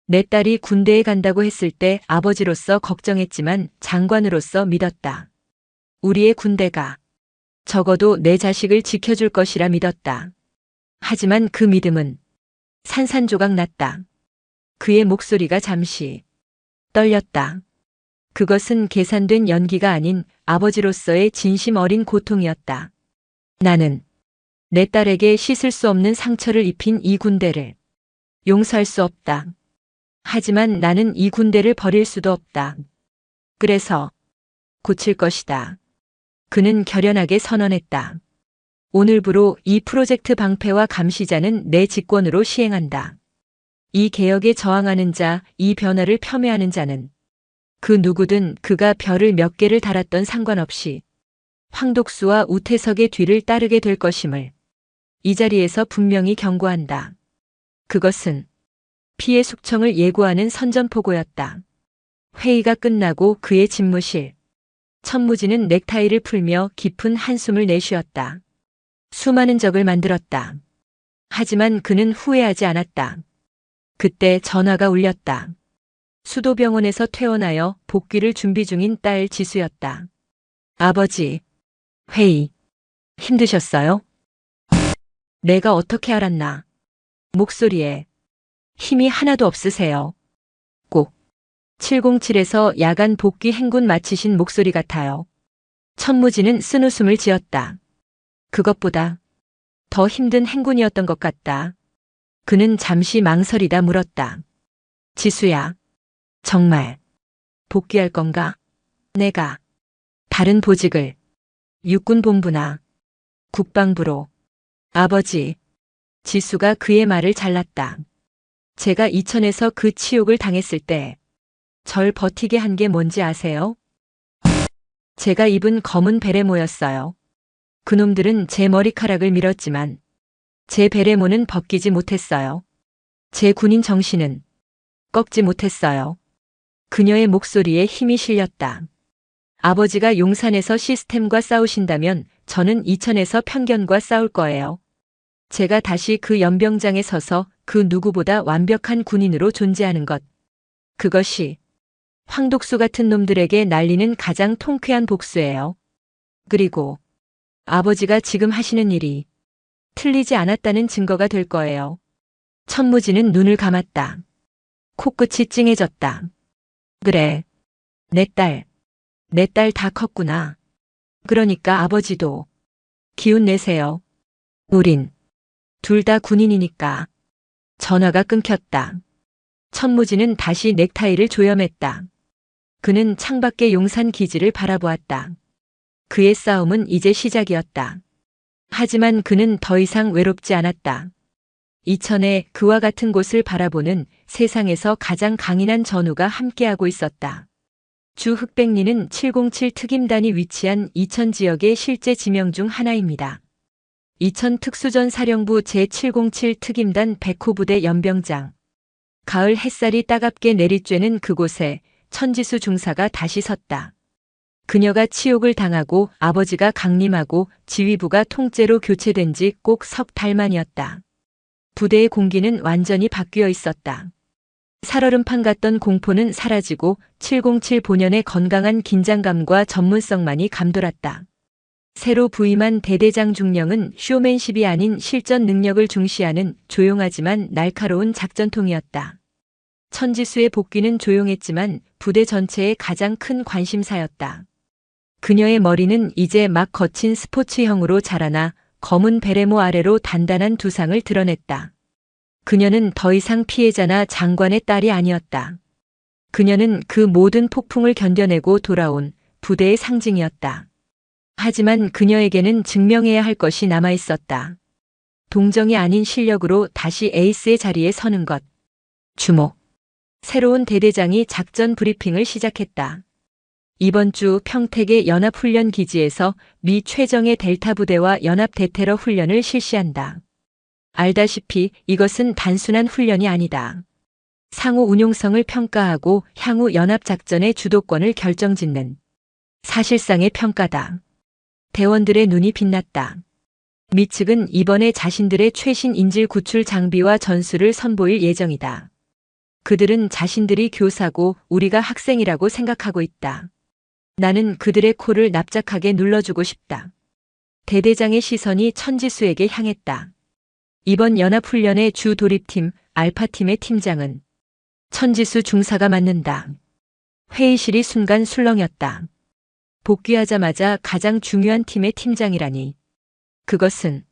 [SPEAKER 1] 내 딸이 군대에 간다고 했을 때 아버지로서 걱정했지만 장관으로서 믿었다. 우리의 군대가 적어도 내 자식을 지켜줄 것이라 믿었다. 하지만 그 믿음은 산산조각 났다. 그의 목소리가 잠시 떨렸다. 그것은 계산된 연기가 아닌 아버지로서의 진심 어린 고통이었다. 나는 내 딸에게 씻을 수 없는 상처를 입힌 이 군대를 용서할 수 없다. 하지만 나는 이 군대를 버릴 수도 없다. 그래서 고칠 것이다. 그는 결연하게 선언했다. 오늘부로 이 프로젝트 방패와 감시자는 내 직권으로 시행한다. 이 개혁에 저항하는 자, 이 변화를 폄훼하는 자는 그 누구든 그가 별을 몇 개를 달았던 상관없이 황독수와 우태석의 뒤를 따르게 될 것임을 이 자리에서 분명히 경고한다. 그것은 피해 숙청을 예고하는 선전포고였다. 회의가 끝나고 그의 집무실. 천무진은 넥타이를 풀며 깊은 한숨을 내쉬었다. 수많은 적을 만들었다. 하지만 그는 후회하지 않았다. 그때 전화가 울렸다. 수도병원에서 퇴원하여 복귀를 준비 중인 딸 지수였다. 아버지, 회의. 힘드셨어요? 내가 어떻게 알았나? 목소리에 힘이 하나도 없으세요. 꼭 707에서 야간 복귀 행군 마치신 목소리 같아요. 천무진은 쓴웃음을 지었다. 그것보다 더 힘든 행군이었던 것 같다. 그는 잠시 망설이다 물었다. 지수야, 정말 복귀할 건가? 내가 다른 보직을 육군본부나 국방부로. 아버지. 지수가 그의 말을 잘랐다. 제가 이천에서 그 치욕을 당했을 때 절 버티게 한 게 뭔지 아세요? 제가 입은 검은 베레모였어요. 그놈들은 제 머리카락을 밀었지만 제 베레모는 벗기지 못했어요. 제 군인 정신은 꺾지 못했어요. 그녀의 목소리에 힘이 실렸다. 아버지가 용산에서 시스템과 싸우신다면 저는 이천에서 편견과 싸울 거예요. 제가 다시 그 연병장에 서서 그 누구보다 완벽한 군인으로 존재하는 것. 그것이 황독수 같은 놈들에게 날리는 가장 통쾌한 복수예요. 그리고 아버지가 지금 하시는 일이 틀리지 않았다는 증거가 될 거예요. 천무진은 눈을 감았다. 코끝이 찡해졌다. 그래. 내 딸 다 컸구나. 그러니까 아버지도 기운 내세요. 우린 둘 다 군인이니까. 전화가 끊겼다. 천무진은 다시 넥타이를 조염했다. 그는 창밖의 용산 기지를 바라보았다. 그의 싸움은 이제 시작이었다. 하지만 그는 더 이상 외롭지 않았다. 이천에 그와 같은 곳을 바라보는 세상에서 가장 강인한 전우가 함께하고 있었다. 주 흑백리는 707 특임단이 위치한 이천 지역의 실제 지명 중 하나입니다. 이천 특수전사령부 제707 특임단 100호 부대 연병장. 가을 햇살이 따갑게 내리쬐는 그곳에 천지수 중사가 다시 섰다. 그녀가 치욕을 당하고 아버지가 강림하고 지휘부가 통째로 교체된 지 꼭 석 달 만이었다. 부대의 공기는 완전히 바뀌어 있었다. 살얼음판 같던 공포는 사라지고 707 본연의 건강한 긴장감과 전문성만이 감돌았다. 새로 부임한 대대장 중령은 쇼맨십이 아닌 실전 능력을 중시하는 조용하지만 날카로운 작전통이었다. 천지수의 복귀는 조용했지만 부대 전체의 가장 큰 관심사였다. 그녀의 머리는 이제 막 거친 스포츠형으로 자라나 검은 베레모 아래로 단단한 두상을 드러냈다. 그녀는 더 이상 피해자나 장관의 딸이 아니었다. 그녀는 그 모든 폭풍을 견뎌내고 돌아온 부대의 상징이었다. 하지만 그녀에게는 증명해야 할 것이 남아 있었다. 동정이 아닌 실력으로 다시 에이스의 자리에 서는 것. 주목. 새로운 대대장이 작전 브리핑을 시작했다. 이번 주 평택의 연합훈련기지에서 미 최정예 델타 부대와 연합 대테러 훈련을 실시한다. 알다시피 이것은 단순한 훈련이 아니다. 상호 운용성을 평가하고 향후 연합작전의 주도권을 결정짓는 사실상의 평가다. 대원들의 눈이 빛났다. 미 측은 이번에 자신들의 최신 인질 구출 장비와 전술을 선보일 예정이다. 그들은 자신들이 교사고 우리가 학생이라고 생각하고 있다. 나는 그들의 코를 납작하게 눌러주고 싶다. 대대장의 시선이 천지수에게 향했다. 이번 연합훈련의 주 도립팀 알파팀의 팀장은 천지수 중사가 맡는다. 회의실이 순간 술렁였다. 복귀하자마자 가장 중요한 팀의 팀장이라니. 그것은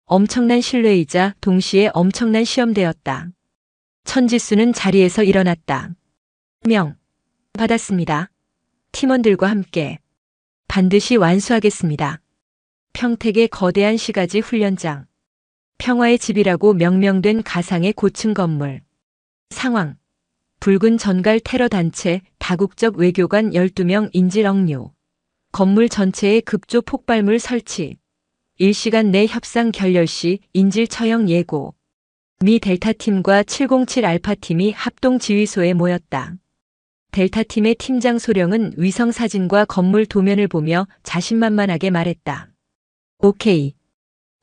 [SPEAKER 1] 엄청난 신뢰이자 동시에 엄청난 시험대였다. 천지수는 자리에서 일어났다. 명 받았습니다. 팀원들과 함께 반드시 완수하겠습니다. 평택의 거대한 시가지 훈련장. 평화의 집이라고 명명된 가상의 고층 건물. 상황. 붉은 전갈 테러 단체 다국적 외교관 12명 인질 억류. 건물 전체에 급조 폭발물 설치. 1시간 내 협상 결렬 시 인질 처형 예고. 미 델타팀과 707 알파팀이 합동지휘소에 모였다. 델타팀의 팀장 소령은 위성사진과 건물 도면을 보며 자신만만하게 말했다. 오케이.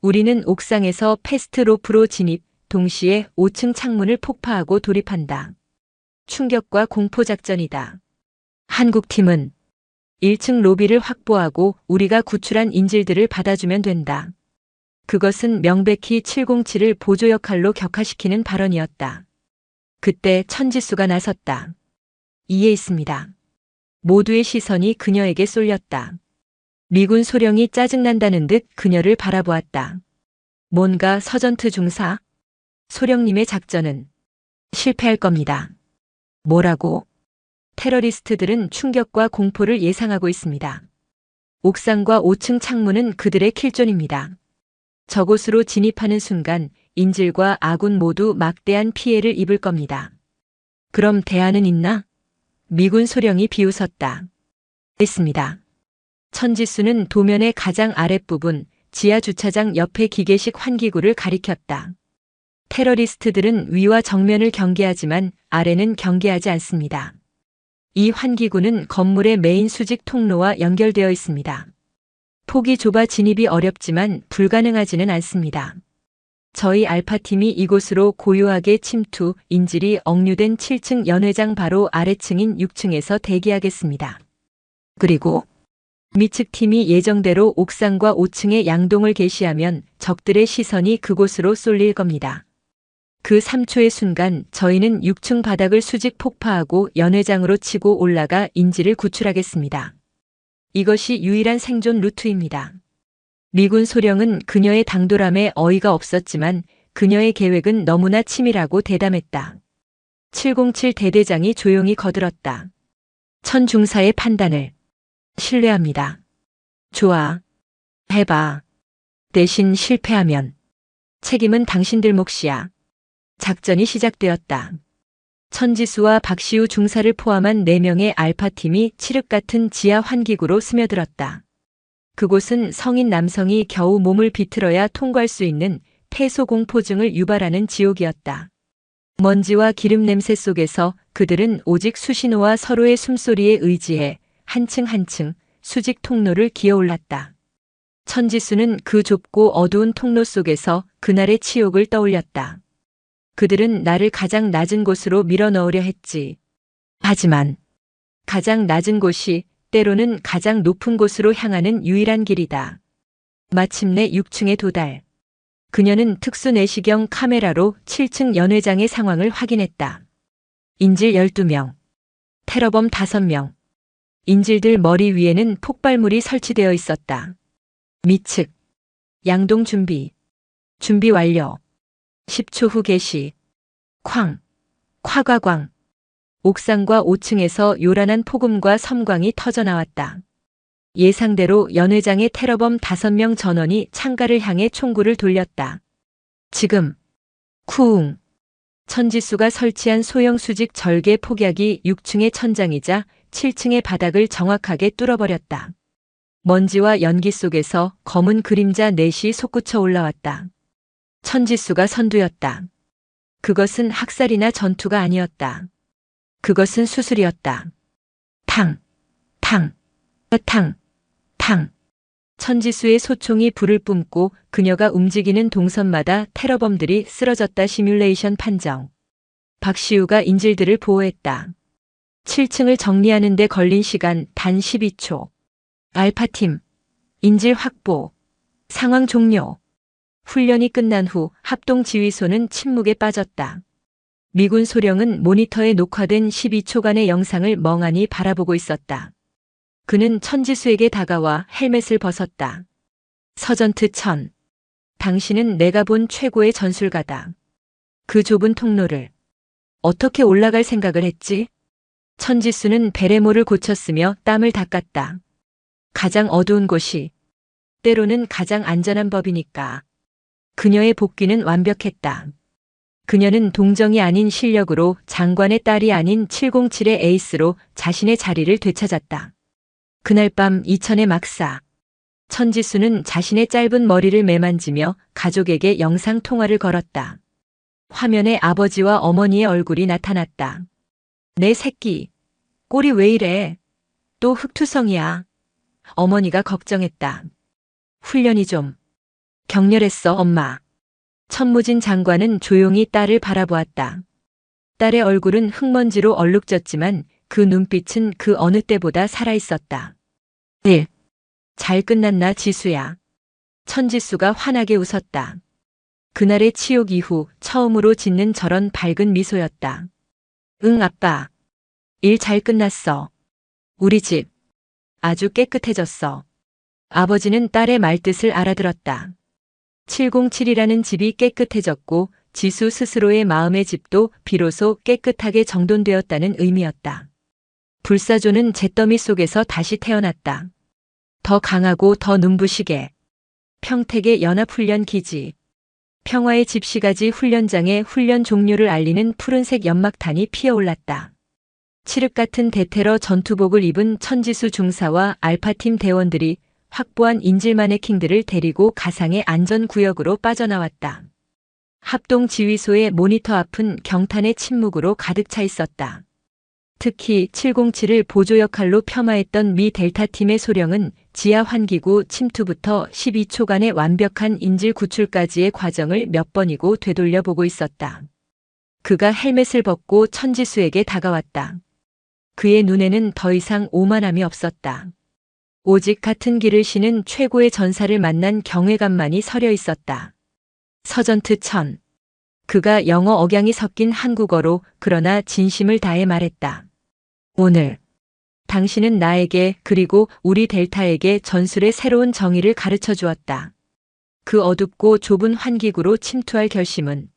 [SPEAKER 1] 우리는 옥상에서 패스트 로프로 진입, 동시에 5층 창문을 폭파하고 돌입한다. 충격과 공포작전이다. 한국팀은 1층 로비를 확보하고 우리가 구출한 인질들을 받아주면 된다. 그것은 명백히 707을 보조 역할로 격화시키는 발언이었다. 그때 천지수가 나섰다. 이에 있습니다. 모두의 시선이 그녀에게 쏠렸다. 미군 소령이 짜증난다는 듯 그녀를 바라보았다. 뭔가 서전트 중사? 소령님의 작전은 실패할 겁니다. 뭐라고? 테러리스트들은 충격과 공포를 예상하고 있습니다. 옥상과 5층 창문은 그들의 킬존입니다. 저곳으로 진입하는 순간 인질과 아군 모두 막대한 피해를 입을 겁니다. 그럼 대안은 있나? 미군 소령이 비웃었다. 있습니다. 천지수는 도면의 가장 아랫부분 지하 주차장 옆의 기계식 환기구를 가리켰다. 테러리스트들은 위와 정면을 경계하지만 아래는 경계하지 않습니다. 이 환기구는 건물의 메인 수직 통로와 연결되어 있습니다. 폭이 좁아 진입이 어렵지만 불가능하지는 않습니다. 저희 알파팀이 이곳으로 고요하게 침투, 인질이 억류된 7층 연회장 바로 아래층인 6층에서 대기하겠습니다. 그리고 미측 팀이 예정대로 옥상과 5층의 양동을 개시하면 적들의 시선이 그곳으로 쏠릴 겁니다. 그 3초의 순간 저희는 6층 바닥을 수직 폭파하고 연회장으로 치고 올라가 인질을 구출하겠습니다. 이것이 유일한 생존 루트입니다. 미군 소령은 그녀의 당돌함에 어이가 없었지만 그녀의 계획은 너무나 치밀하고 대담했다. 707 대대장이 조용히 거들었다. 천 중사의 판단을 신뢰합니다. 좋아. 해봐. 대신 실패하면 책임은 당신들 몫이야. 작전이 시작되었다. 천지수와 박시우 중사를 포함한 4명의 알파팀이 칠흑 같은 지하 환기구로 스며들었다. 그곳은 성인 남성이 겨우 몸을 비틀어야 통과할 수 있는 폐소공포증을 유발하는 지옥이었다. 먼지와 기름 냄새 속에서 그들은 오직 수신호와 서로의 숨소리에 의지해 한층 한층 수직 통로를 기어올랐다. 천지수는 그 좁고 어두운 통로 속에서 그날의 치욕을 떠올렸다. 그들은 나를 가장 낮은 곳으로 밀어넣으려 했지. 하지만 가장 낮은 곳이 때로는 가장 높은 곳으로 향하는 유일한 길이다. 마침내 6층에 도달. 그녀는 특수 내시경 카메라로 7층 연회장의 상황을 확인했다. 인질 12명, 테러범 5명. 인질들 머리 위에는 폭발물이 설치되어 있었다. 미측. 양동 준비. 준비 완료. 10초 후 개시. 쾅. 콰과광. 옥상과 5층에서 요란한 폭음과 섬광이 터져나왔다. 예상대로 연회장의 테러범 5명 전원이 창가를 향해 총구를 돌렸다. 지금. 쿠웅. 천지수가 설치한 소형 수직 절개 폭약이 6층의 천장이자 7층의 바닥을 정확하게 뚫어버렸다. 먼지와 연기 속에서 검은 그림자 넷이 솟구쳐 올라왔다. 천지수가 선두였다. 그것은 학살이나 전투가 아니었다. 그것은 수술이었다. 탕, 탕, 탕, 탕. 천지수의 소총이 불을 뿜고 그녀가 움직이는 동선마다 테러범들이 쓰러졌다. 시뮬레이션 판정. 박시우가 인질들을 보호했다. 7층을 정리하는 데 걸린 시간 단 12초. 알파팀. 인질 확보. 상황 종료. 훈련이 끝난 후 합동지휘소는 침묵에 빠졌다. 미군 소령은 모니터에 녹화된 12초간의 영상을 멍하니 바라보고 있었다. 그는 천지수에게 다가와 헬멧을 벗었다. 서전트 천. 당신은 내가 본 최고의 전술가다. 그 좁은 통로를 어떻게 올라갈 생각을 했지? 천지수는 베레모를 고쳤으며 땀을 닦았다. 가장 어두운 곳이 때로는 가장 안전한 법이니까. 그녀의 복귀는 완벽했다. 그녀는 동정이 아닌 실력으로 장관의 딸이 아닌 707의 에이스로 자신의 자리를 되찾았다. 그날 밤 이천의 막사. 천지수는 자신의 짧은 머리를 매만지며 가족에게 영상 통화를 걸었다. 화면에 아버지와 어머니의 얼굴이 나타났다. 내 새끼. 꼴이 왜 이래? 또 흑투성이야. 어머니가 걱정했다. 훈련이 좀 격렬했어, 엄마. 천무진 장관은 조용히 딸을 바라보았다. 딸의 얼굴은 흙먼지로 얼룩졌지만 그 눈빛은 그 어느 때보다 살아있었다. 잘 끝났나, 지수야. 천지수가 환하게 웃었다. 그날의 치욕 이후 처음으로 짓는 저런 밝은 미소였다. 응, 아빠. 일 잘 끝났어. 우리 집 아주 깨끗해졌어. 아버지는 딸의 말뜻을 알아들었다. 707이라는 집이 깨끗해졌고 지수 스스로의 마음의 집도 비로소 깨끗하게 정돈되었다는 의미였다. 불사조는 잿더미 속에서 다시 태어났다. 더 강하고 더 눈부시게. 평택의 연합훈련 기지. 평화의 집시가지 훈련장의 훈련 종료를 알리는 푸른색 연막탄이 피어올랐다. 칠흑 같은 대테러 전투복을 입은 천지수 중사와 알파팀 대원들이 확보한 인질 마네킹들을 데리고 가상의 안전구역으로 빠져나왔다. 합동지휘소의 모니터 앞은 경탄의 침묵으로 가득 차 있었다. 특히 707을 보조 역할로 폄하했던 미 델타팀의 소령은 지하 환기구 침투부터 12초간의 완벽한 인질 구출까지의 과정을 몇 번이고 되돌려 보고 있었다. 그가 헬멧을 벗고 천지수에게 다가왔다. 그의 눈에는 더 이상 오만함이 없었다. 오직 같은 길을 쉬는 최고의 전사를 만난 경외감만이 서려 있었다. 서전트 천. 그가 영어 억양이 섞인 한국어로 그러나 진심을 다해 말했다. 오늘 당신은 나에게 그리고 우리 델타에게 전술의 새로운 정의를 가르쳐 주었다. 그 어둡고 좁은 환기구로 침투할 결심은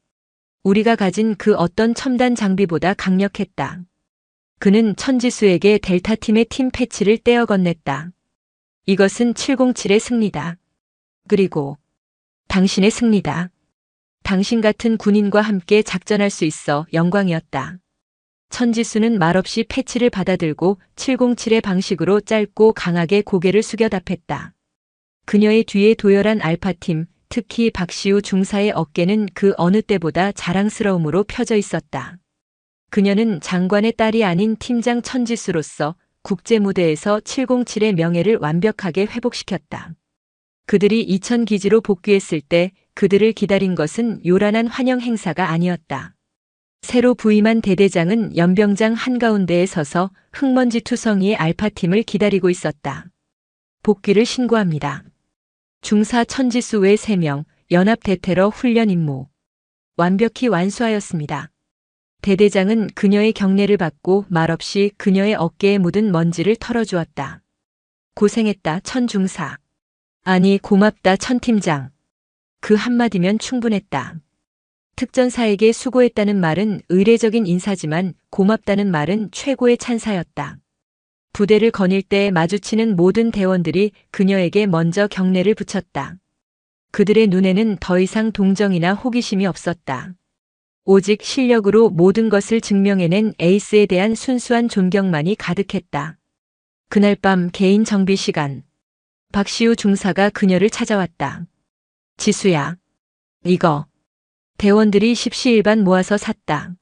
[SPEAKER 1] 우리가 가진 그 어떤 첨단 장비보다 강력했다. 그는 천지수에게 델타팀의 팀 패치를 떼어 건넸다. 이것은 707의 승리다. 그리고 당신의 승리다. 당신 같은 군인과 함께 작전할 수 있어 영광이었다. 천지수는 말없이 패치를 받아들고 707의 방식으로 짧고 강하게 고개를 숙여 답했다. 그녀의 뒤에 도열한 알파팀, 특히 박시우 중사의 어깨는 그 어느 때보다 자랑스러움으로 펴져 있었다. 그녀는 장관의 딸이 아닌 팀장 천지수로서 국제 무대에서 707의 명예를 완벽하게 회복시켰다. 그들이 이천 기지로 복귀했을 때 그들을 기다린 것은 요란한 환영 행사가 아니었다. 새로 부임한 대대장은 연병장 한가운데에 서서 흙먼지 투성이의 알파팀을 기다리고 있었다. 복귀를 신고합니다. 중사 천지수 외 3명, 연합 대테러 훈련 임무. 완벽히 완수하였습니다. 대대장은 그녀의 경례를 받고 말없이 그녀의 어깨에 묻은 먼지를 털어주었다. 고생했다, 천중사. 아니, 고맙다, 천팀장. 그 한마디면 충분했다. 특전사에게 수고했다는 말은 의례적인 인사지만 고맙다는 말은 최고의 찬사였다. 부대를 거닐 때 마주치는 모든 대원들이 그녀에게 먼저 경례를 붙였다. 그들의 눈에는 더 이상 동정이나 호기심이 없었다. 오직 실력으로 모든 것을 증명해낸 에이스에 대한 순수한 존경만이 가득했다. 그날 밤 개인 정비 시간. 박시우 중사가 그녀를 찾아왔다. 지수야. 이거. 대원들이 십시일반 모아서 샀다.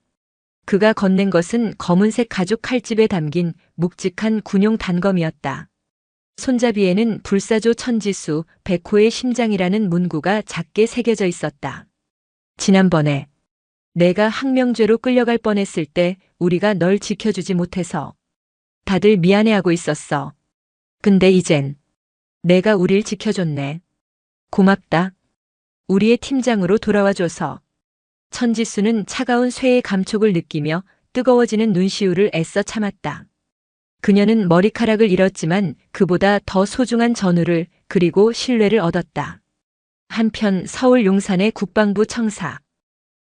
[SPEAKER 1] 그가 건넨 것은 검은색 가죽 칼집에 담긴 묵직한 군용 단검이었다. 손잡이에는 불사조 천지수, 백호의 심장이라는 문구가 작게 새겨져 있었다. 지난번에 내가 항명죄로 끌려갈 뻔했을 때 우리가 널 지켜주지 못해서 다들 미안해하고 있었어. 근데 이젠 내가 우릴 지켜줬네. 고맙다. 우리의 팀장으로 돌아와줘서. 천지수는 차가운 쇠의 감촉을 느끼며 뜨거워지는 눈시울을 애써 참았다. 그녀는 머리카락을 잃었지만 그보다 더 소중한 전우를 그리고 신뢰를 얻었다. 한편 서울 용산의 국방부 청사.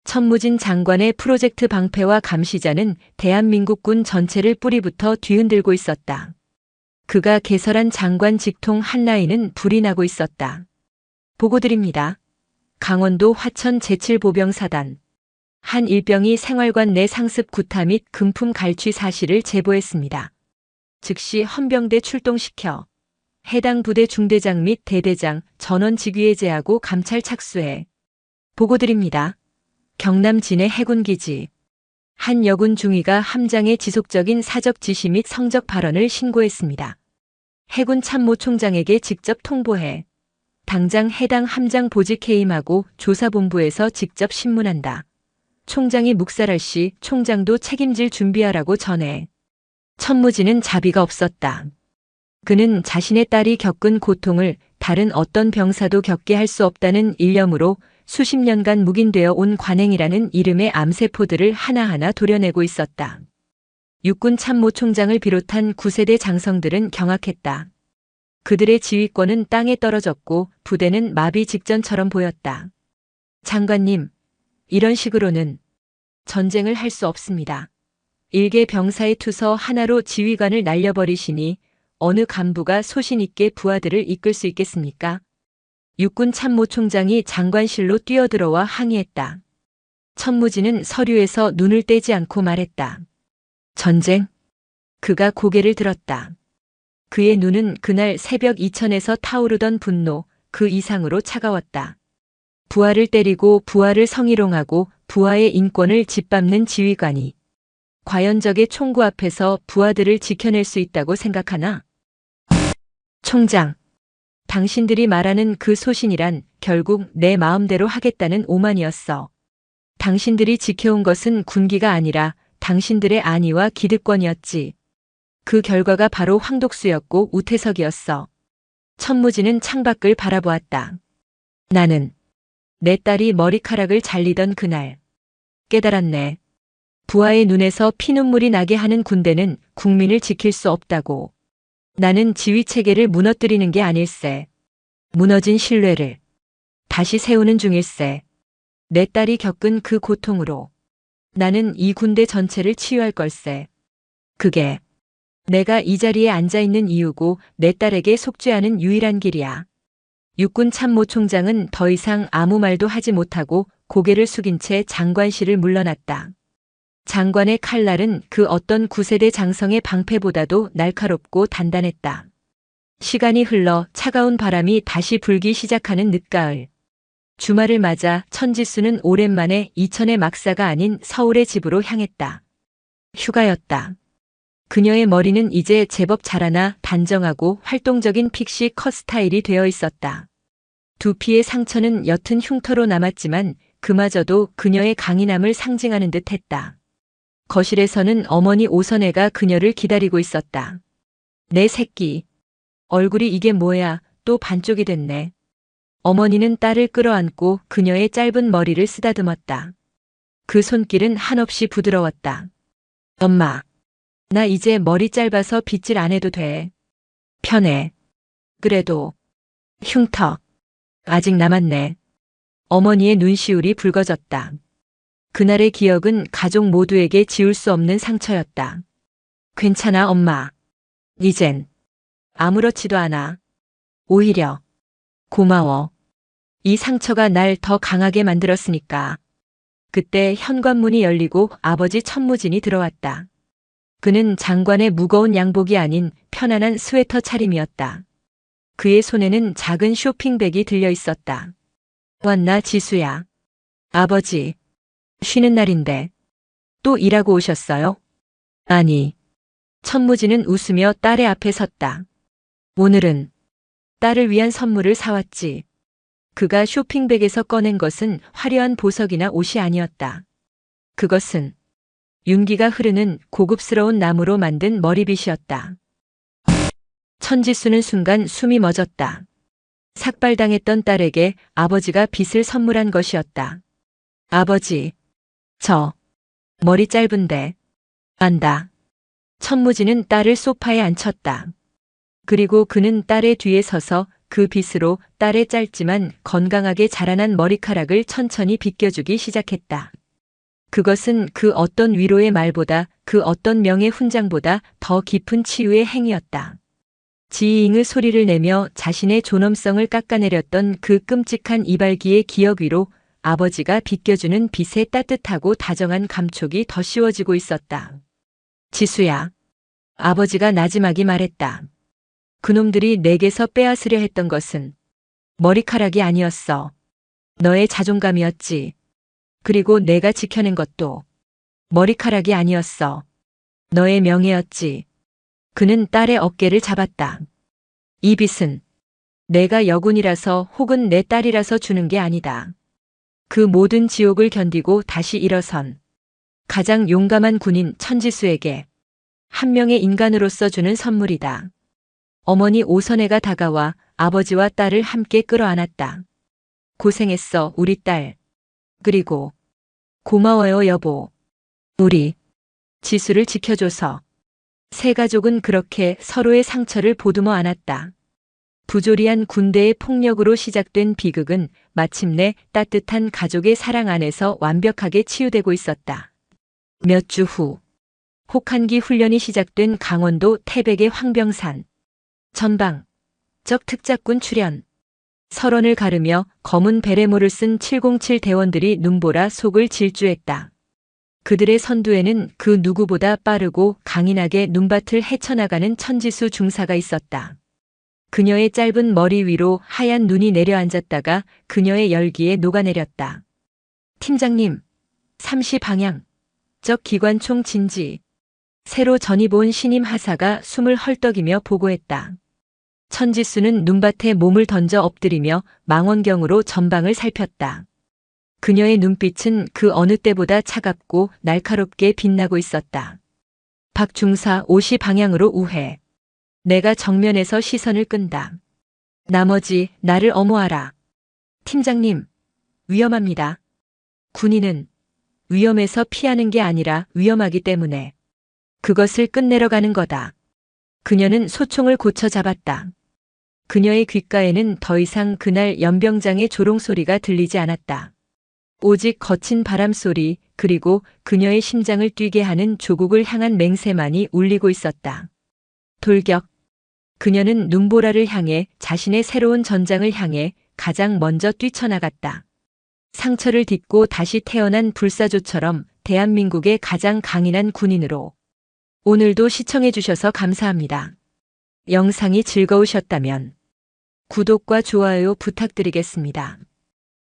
[SPEAKER 1] 천무진 장관의 프로젝트 방패와 감시자는 대한민국군 전체를 뿌리부터 뒤흔들고 있었다. 그가 개설한 장관 직통 한 라인은 불이 나고 있었다. 보고드립니다. 강원도 화천 제7보병사단. 한 일병이 생활관 내 상습 구타 및 금품 갈취 사실을 제보했습니다. 즉시 헌병대 출동시켜 해당 부대 중대장 및 대대장, 전원 직위해제하고 감찰 착수해. 보고드립니다. 경남 진해 해군기지. 한 여군 중위가 함장의 지속적인 사적 지시 및 성적 발언을 신고했습니다. 해군 참모총장에게 직접 통보해. 당장 해당 함장 보직 해임하고 조사본부에서 직접 신문한다. 총장이 묵살할 시 총장도 책임질 준비하라고 전해. 천무진은 자비가 없었다. 그는 자신의 딸이 겪은 고통을 다른 어떤 병사도 겪게 할 수 없다는 일념으로 수십 년간 묵인되어 온 관행이라는 이름의 암세포들을 하나하나 도려내고 있었다. 육군 참모총장을 비롯한 9세대 장성들은 경악했다. 그들의 지휘권은 땅에 떨어졌고 부대는 마비 직전처럼 보였다. 장관님, 이런 식으로는 전쟁을 할 수 없습니다. 일개 병사의 투서 하나로 지휘관을 날려버리시니 어느 간부가 소신 있게 부하들을 이끌 수 있겠습니까? 육군 참모총장이 장관실로 뛰어들어와 항의했다. 천무진은 서류에서 눈을 떼지 않고 말했다. 전쟁? 그가 고개를 들었다. 그의 눈은 그날 새벽 이천에서 타오르던 분노 그 이상으로 차가웠다. 부하를 때리고 부하를 성희롱하고 부하의 인권을 짓밟는 지휘관이 과연 적의 총구 앞에서 부하들을 지켜낼 수 있다고 생각하나? 총장, 당신들이 말하는 그 소신이란 결국 내 마음대로 하겠다는 오만이었어. 당신들이 지켜온 것은 군기가 아니라 당신들의 안위와 기득권이었지. 그 결과가 바로 황독수였고 우태석이었어. 천무진은 창밖을 바라보았다. 나는 내 딸이 머리카락을 잘리던 그날 깨달았네. 부하의 눈에서 피눈물이 나게 하는 군대는 국민을 지킬 수 없다고. 나는 지휘체계를 무너뜨리는 게 아닐세. 무너진 신뢰를 다시 세우는 중일세. 내 딸이 겪은 그 고통으로 나는 이 군대 전체를 치유할 걸세. 그게 내가 이 자리에 앉아있는 이유고 내 딸에게 속죄하는 유일한 길이야. 육군 참모총장은 더 이상 아무 말도 하지 못하고 고개를 숙인 채 장관실을 물러났다. 장관의 칼날은 그 어떤 9세대 장성의 방패보다도 날카롭고 단단했다. 시간이 흘러 차가운 바람이 다시 불기 시작하는 늦가을. 주말을 맞아 천지수는 오랜만에 이천의 막사가 아닌 서울의 집으로 향했다. 휴가였다. 그녀의 머리는 이제 제법 자라나 단정하고 활동적인 픽시 컷 스타일이 되어 있었다. 두피의 상처는 옅은 흉터로 남았지만 그마저도 그녀의 강인함을 상징하는 듯 했다. 거실에서는 어머니 오선혜가 그녀를 기다리고 있었다. 내 새끼. 얼굴이 이게 뭐야, 또 반쪽이 됐네. 어머니는 딸을 끌어안고 그녀의 짧은 머리를 쓰다듬었다. 그 손길은 한없이 부드러웠다. 엄마. 나 이제 머리 짧아서 빗질 안 해도 돼. 편해. 그래도 흉터 아직 남았네. 어머니의 눈시울이 붉어졌다. 그날의 기억은 가족 모두에게 지울 수 없는 상처였다. 괜찮아, 엄마. 이젠 아무렇지도 않아. 오히려 고마워. 이 상처가 날 더 강하게 만들었으니까. 그때 현관문이 열리고 아버지 천무진이 들어왔다. 그는 장관의 무거운 양복이 아닌 편안한 스웨터 차림이었다. 그의 손에는 작은 쇼핑백이 들려 있었다. 왔나, 지수야. 아버지, 쉬는 날인데 또 일하고 오셨어요? 아니. 천무진은 웃으며 딸의 앞에 섰다. 오늘은 딸을 위한 선물을 사왔지. 그가 쇼핑백에서 꺼낸 것은 화려한 보석이나 옷이 아니었다. 그것은 윤기가 흐르는 고급스러운 나무로 만든 머리빗이었다. 천지수는 순간 숨이 멎었다. 삭발당했던 딸에게 아버지가 빗을 선물한 것이었다. 아버지, 저 머리 짧은데. 안다. 천무진은 딸을 소파에 앉혔다. 그리고 그는 딸의 뒤에 서서 그 빗으로 딸의 짧지만 건강하게 자라난 머리카락을 천천히 빗겨주기 시작했다. 그것은 그 어떤 위로의 말보다, 그 어떤 명의 훈장보다 더 깊은 치유의 행위였다. 지잉의 소리를 내며 자신의 존엄성을 깎아내렸던 그 끔찍한 이발기의 기억 위로 아버지가 빗겨주는 빗의 따뜻하고 다정한 감촉이 더 씌워지고 있었다. 지수야. 아버지가 나지막이 말했다. 그놈들이 내게서 빼앗으려 했던 것은 머리카락이 아니었어. 너의 자존감이었지. 그리고 내가 지켜낸 것도 머리카락이 아니었어. 너의 명예였지. 그는 딸의 어깨를 잡았다. 이 빗은 내가 여군이라서 혹은 내 딸이라서 주는 게 아니다. 그 모든 지옥을 견디고 다시 일어선 가장 용감한 군인 천지수에게 한 명의 인간으로서 주는 선물이다. 어머니 오선혜가 다가와 아버지와 딸을 함께 끌어안았다. 고생했어, 우리 딸. 그리고 고마워요, 여보. 우리 지수를 지켜줘서. 세 가족은 그렇게 서로의 상처를 보듬어 안았다. 부조리한 군대의 폭력으로 시작된 비극은 마침내 따뜻한 가족의 사랑 안에서 완벽하게 치유되고 있었다. 몇 주 후, 혹한기 훈련이 시작된 강원도 태백의 황병산. 전방, 적 특작군 출현. 설원을 가르며 검은 베레모를 쓴 707 대원들이 눈보라 속을 질주했다. 그들의 선두에는 그 누구보다 빠르고 강인하게 눈밭을 헤쳐나가는 천지수 중사가 있었다. 그녀의 짧은 머리 위로 하얀 눈이 내려앉았다가 그녀의 열기에 녹아내렸다. 팀장님, 3시 방향. 적 기관총 진지. 새로 전입 온 신임 하사가 숨을 헐떡이며 보고했다. 천지수는 눈밭에 몸을 던져 엎드리며 망원경으로 전방을 살폈다. 그녀의 눈빛은 그 어느 때보다 차갑고 날카롭게 빛나고 있었다. 박 중사 5시 방향으로 우회. 내가 정면에서 시선을 끈다. 나머지 나를 엄호하라. 팀장님, 위험합니다. 군인은 위험에서 피하는 게 아니라 위험하기 때문에 그것을 끝내러 가는 거다. 그녀는 소총을 고쳐 잡았다. 그녀의 귓가에는 더 이상 그날 연병장의 조롱소리가 들리지 않았다. 오직 거친 바람소리, 그리고 그녀의 심장을 뛰게 하는 조국을 향한 맹세만이 울리고 있었다. 돌격. 그녀는 눈보라를 향해, 자신의 새로운 전장을 향해 가장 먼저 뛰쳐나갔다. 상처를 딛고 다시 태어난 불사조처럼 대한민국의 가장 강인한 군인으로. 오늘도 시청해 주셔서 감사합니다. 영상이 즐거우셨다면 구독과 좋아요 부탁드리겠습니다.